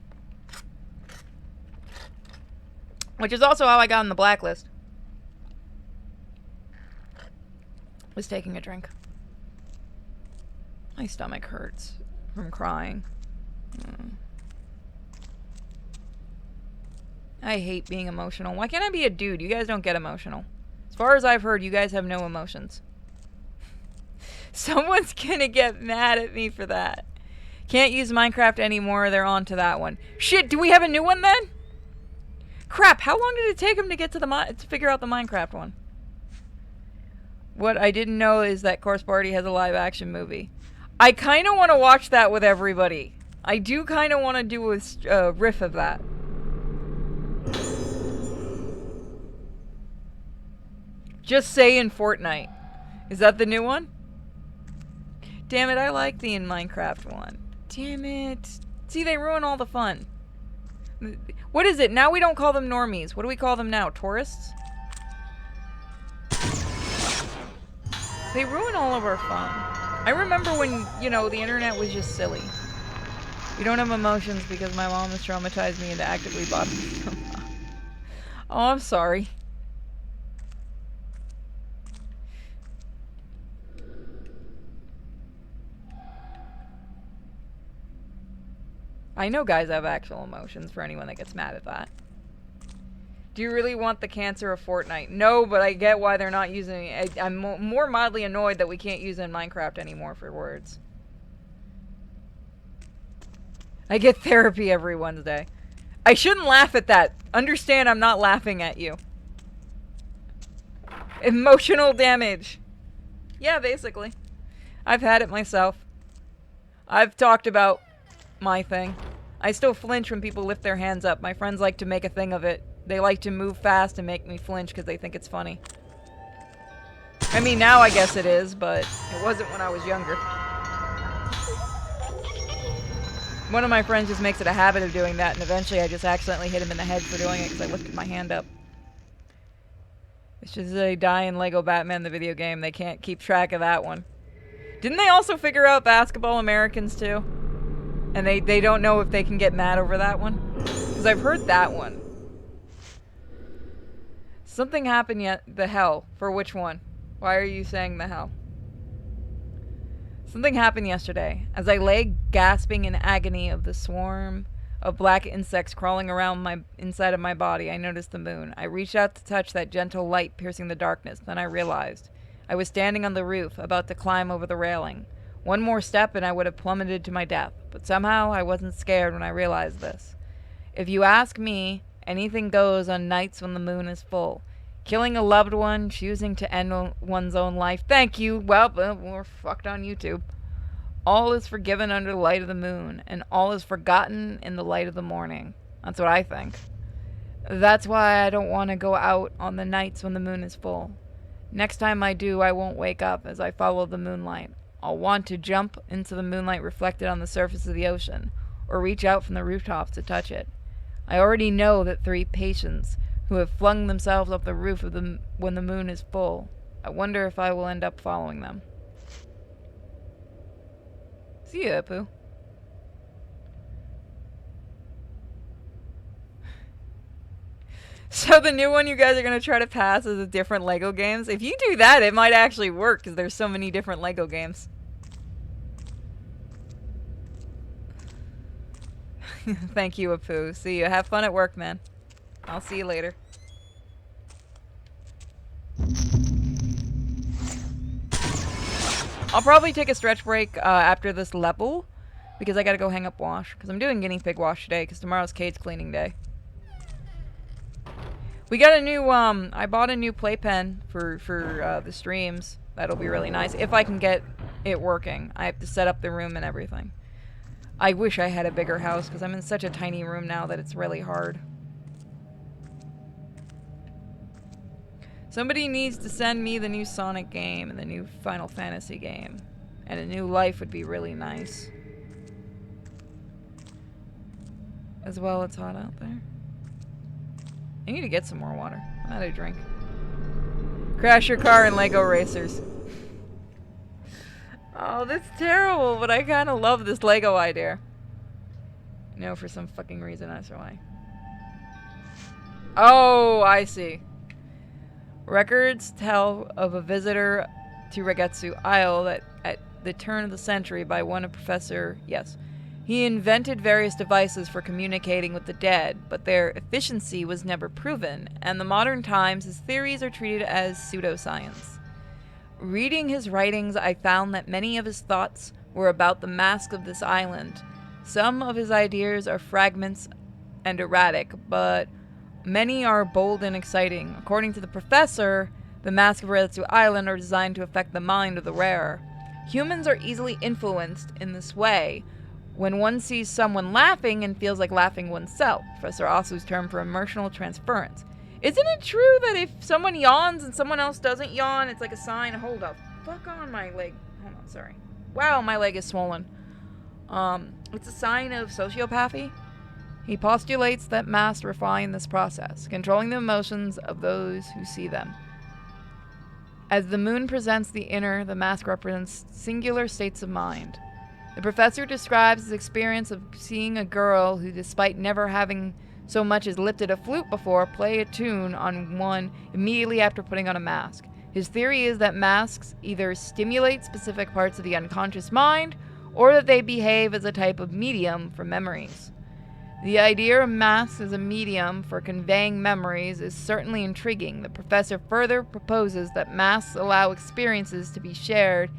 Which is also how I got on the blacklist. Was taking a drink. My stomach hurts from crying. I hate being emotional. Why can't I be a dude? You guys don't get emotional. As far as I've heard, you guys have no emotions. Someone's gonna get mad at me for that. Can't use Minecraft anymore. They're on to that one. Shit, do we have a new one then? Crap, how long did it take them to get to to figure out the Minecraft one? What I didn't know is that Corpse Party has a live action movie. I kind of want to watch that with everybody. I do kind of want to do a riff of that. Just say in Fortnite. Is that the new one? Damn it, I like the in Minecraft one. Damn it. See, they ruin all the fun. What is it? Now we don't call them normies. What do we call them now? Tourists? They ruin all of our fun. I remember when, you know, the internet was just silly. You don't have emotions because my mom has traumatized me into actively bottoming them. Oh, I'm sorry. I know guys have actual emotions for anyone that gets mad at that. Do you really want the cancer of Fortnite? No, but I get why they're not using it. I'm more mildly annoyed that we can't use it in Minecraft anymore for words. I get therapy every Wednesday. I shouldn't laugh at that. Understand I'm not laughing at you. Emotional damage. Yeah, basically. I've had it myself. I've talked about my thing. I still flinch when people lift their hands up. My friends like to make a thing of it. They like to move fast and make me flinch because they think it's funny. I mean, now I guess it is, but it wasn't when I was younger. One of my friends just makes it a habit of doing that, and eventually I just accidentally hit him in the head for doing it because I lifted my hand up. It's just a dying Lego Batman, the video game. They can't keep track of that one. Didn't they also figure out Basketball Americans too? And they don't know if they can get mad over that one? Because I've heard that one. Something happened yet. The hell. For which one? Why are you saying the hell? Something happened yesterday. As I lay gasping in agony of the swarm of black insects crawling around inside of my body, I noticed the moon. I reached out to touch that gentle light piercing the darkness. Then I realized I was standing on the roof, about to climb over the railing. One more step and I would have plummeted to my death. But somehow I wasn't scared when I realized this. If you ask me, anything goes on nights when the moon is full. Killing a loved one, choosing to end one's own life. Thank you. Well, we're fucked on YouTube. All is forgiven under the light of the moon, and all is forgotten in the light of the morning. That's what I think. That's why I don't want to go out on the nights when the moon is full. Next time I do, I won't wake up as I follow the moonlight. I'll want to jump into the moonlight reflected on the surface of the ocean, or reach out from the rooftops to touch it. I already know that 3 patients who have flung themselves off the roof of when the moon is full. I wonder if I will end up following them. See ya, Pooh. So the new one you guys are going to try to pass is a different Lego games? If you do that, it might actually work, because there's so many different Lego games. Thank you, Apu. See you. Have fun at work, man. I'll see you later. I'll probably take a stretch break after this level, because I gotta go hang up wash. Because I'm doing guinea pig wash today, because tomorrow's Cade's cleaning day. We got a new, I bought a new playpen for the streams. That'll be really nice. If I can get it working. I have to set up the room and everything. I wish I had a bigger house, because I'm in such a tiny room now that it's really hard. Somebody needs to send me the new Sonic game and the new Final Fantasy game. And a new life would be really nice. As well, it's hot out there. I need to get some more water. I'm out of drink. Crash your car in Lego Racers. Oh, that's terrible, but I kind of love this Lego idea. No, for some fucking reason, that's why. Oh, I see. Records tell of a visitor to Regetsu Isle that at the turn of the century by one professor, yes. He invented various devices for communicating with the dead, but their efficiency was never proven, and in the modern times his theories are treated as pseudoscience. Reading his writings, I found that many of his thoughts were about the mask of this island. Some of his ideas are fragments and erratic, but many are bold and exciting. According to the professor, the masks of Regetsu Island are designed to affect the mind of the wearer. Humans are easily influenced in this way, when one sees someone laughing and feels like laughing oneself. Professor Asu's term for emotional transference. Isn't it true that if someone yawns and someone else doesn't yawn, it's like a sign? Hold up. Fuck on my leg. Hold on, sorry. Wow, my leg is swollen. It's a sign of sociopathy. He postulates that masks refine this process, controlling the emotions of those who see them. As the moon presents the inner, the mask represents singular states of mind. The professor describes his experience of seeing a girl who, despite never having so much as lifted a flute before, play a tune on one immediately after putting on a mask. His theory is that masks either stimulate specific parts of the unconscious mind, or that they behave as a type of medium for memories. The idea of masks as a medium for conveying memories is certainly intriguing. The professor further proposes that masks allow experiences to be shared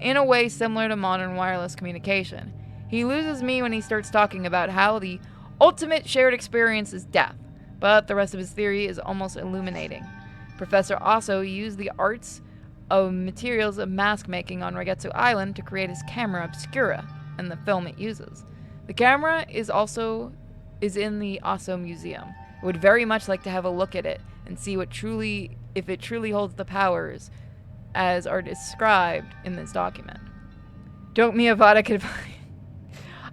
in a way similar to modern wireless communication. He loses me when he starts talking about how the ultimate shared experience is death, but the rest of his theory is almost illuminating. Professor also used the arts of materials of mask making on Regetsu Island to create his camera obscura and the film it uses. The camera is in the Aso Museum. I would very much like to have a look at it and see if it truly holds the powers as are described in this document. Don't Miyavada could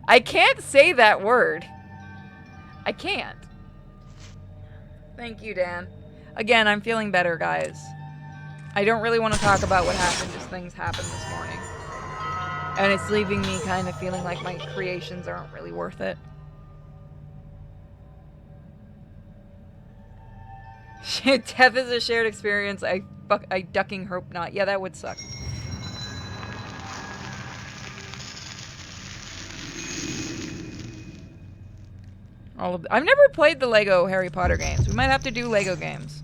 I can't say that word. I can't. Thank you, Dan. Again, I'm feeling better, guys. I don't really want to talk about what happened, just things happened this morning. And it's leaving me kind of feeling like my creations aren't really worth it. Death is a shared experience. I ducking hope not. Yeah, that would suck. I've never played the Lego Harry Potter games. We might have to do Lego games.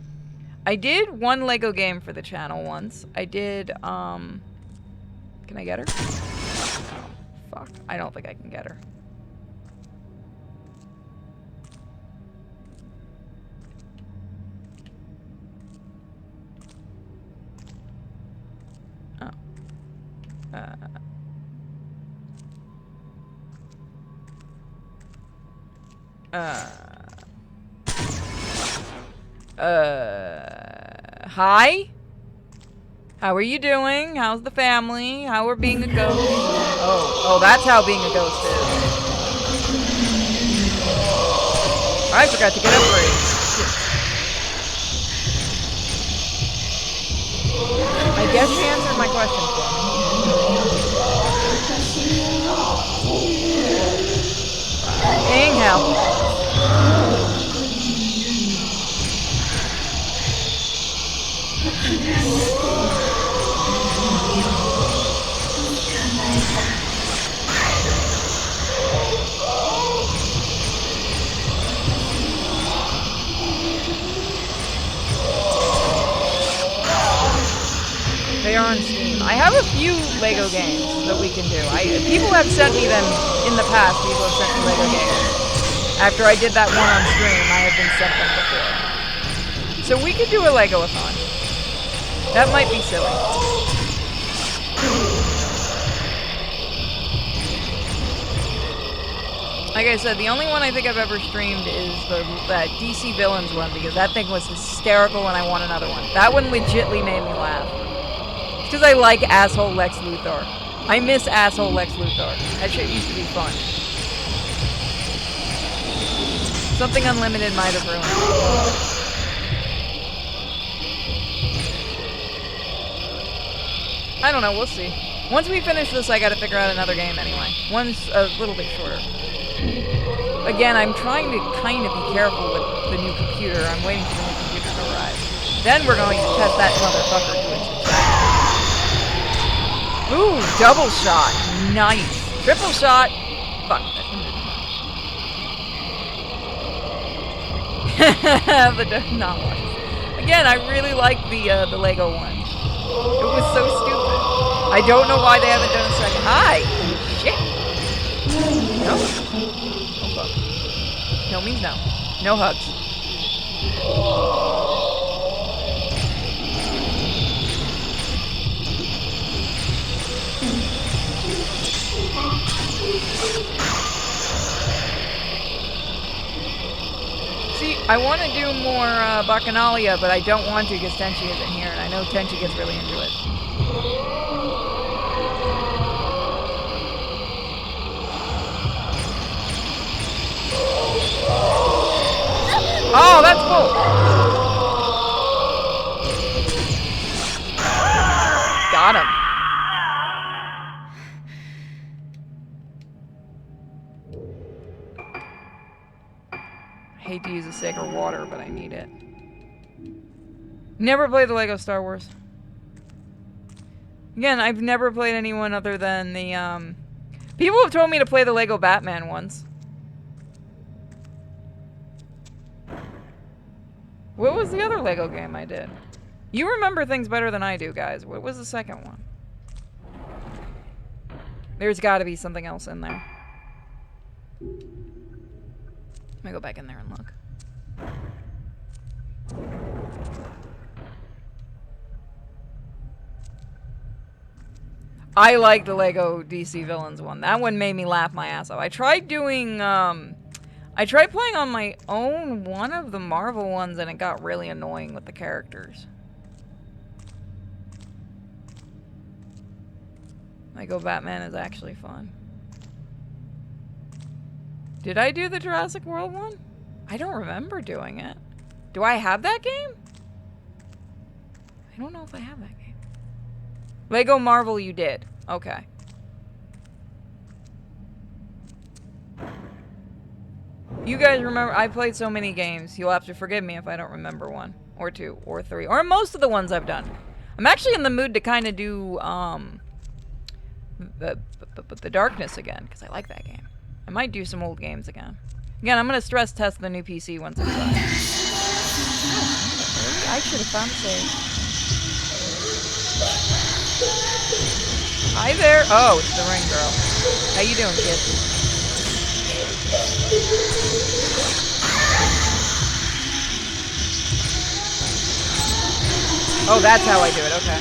I did one Lego game for the channel once. I did, can I get her? Oh, fuck. I don't think I can get her. Hi? How are you doing? How's the family? How are being a ghost? Oh, that's how being a ghost is. I forgot to get upgrades. I guess she answered my question for me. Dang hell. They are on Steam. I have a few Lego games that we can do. People have sent me them in the past. People have sent me Lego games. After I did that one on stream, I have been sent them before. So we could do a Lego-a-thon. That might be silly. Like I said, the only one I think I've ever streamed is that DC Villains one, because that thing was hysterical and I want another one. That one legitly made me laugh. It's because I like asshole Lex Luthor. I miss asshole Lex Luthor. That shit used to be fun. Something Unlimited might have ruined it. I don't know, we'll see. Once we finish this, I gotta figure out another game anyway. One's a little bit shorter. Again, I'm trying to kind of be careful with the new computer. I'm waiting for the new computer to arrive. Then we're going to test that motherfucker to its exact. Ooh, double shot. Nice. Triple shot. Fuck. Not one. Again, I really like the Lego one. It was so stupid. I don't know why they haven't done a second. Hi! Shit! No. Oh, fuck. No means no. No hugs. I want to do more Bacchanalia, but I don't want to because Tenchi isn't here, and I know Tenchi gets really into it. Oh, that's cool! Got him. I hate to use a sacred water, but I need it. Never played the Lego Star Wars. Again, I've never played anyone other than the, people have told me to play the Lego Batman once. What was the other Lego game I did? You remember things better than I do, guys. What was the second one? There's gotta be something else in there. Let me go back in there and look. I like the Lego DC Villains one. That one made me laugh my ass off. I tried doing, I tried playing on my own one of the Marvel ones and it got really annoying with the characters. Lego Batman is actually fun. Did I do the Jurassic World one? I don't remember doing it. Do I have that game? I don't know if I have that game. Lego Marvel you did. Okay. You guys remember, I played so many games. You'll have to forgive me if I don't remember one. Or two. Or three. Or most of the ones I've done. I'm actually in the mood to kind of do, the Darkness again. Because I like that game. I might do some old games again. Again, I'm going to stress test the new PC once it's done. I should have found a save. Hi there. Oh, it's the ring girl. How you doing, kid? Oh, that's how I do it. Okay.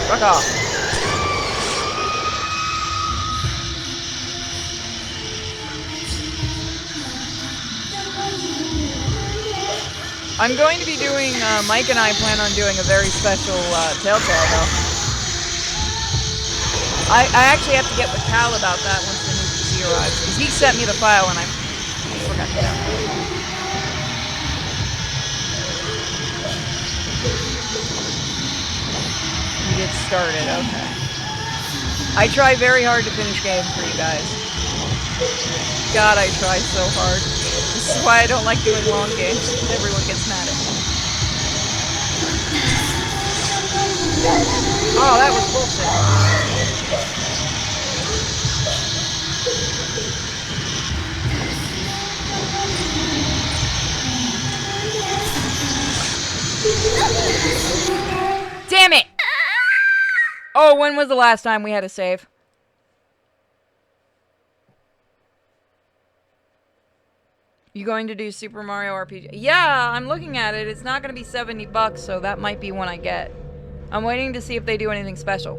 Fuck off. I'm going to be doing, Mike and I plan on doing a very special, Telltale, though. I actually have to get with Cal about that once the new PC arrives, because he sent me the file and I forgot to download it. You get started, okay. I try very hard to finish games for you guys. God, I try so hard. This is why I don't like doing long games. Everyone gets mad at me. Oh, that was bullshit. Damn it! Oh, when was the last time we had a save? You going to do Super Mario RPG? Yeah, I'm looking at it. It's not going to be $70, so that might be one I get. I'm waiting to see if they do anything special.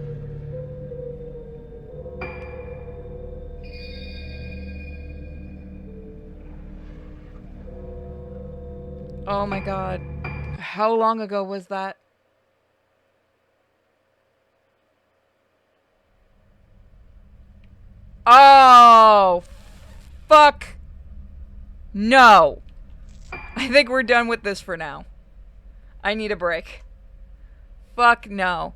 Oh my god. How long ago was that? Oh, fuck. No. I think we're done with this for now. I need a break. Fuck no.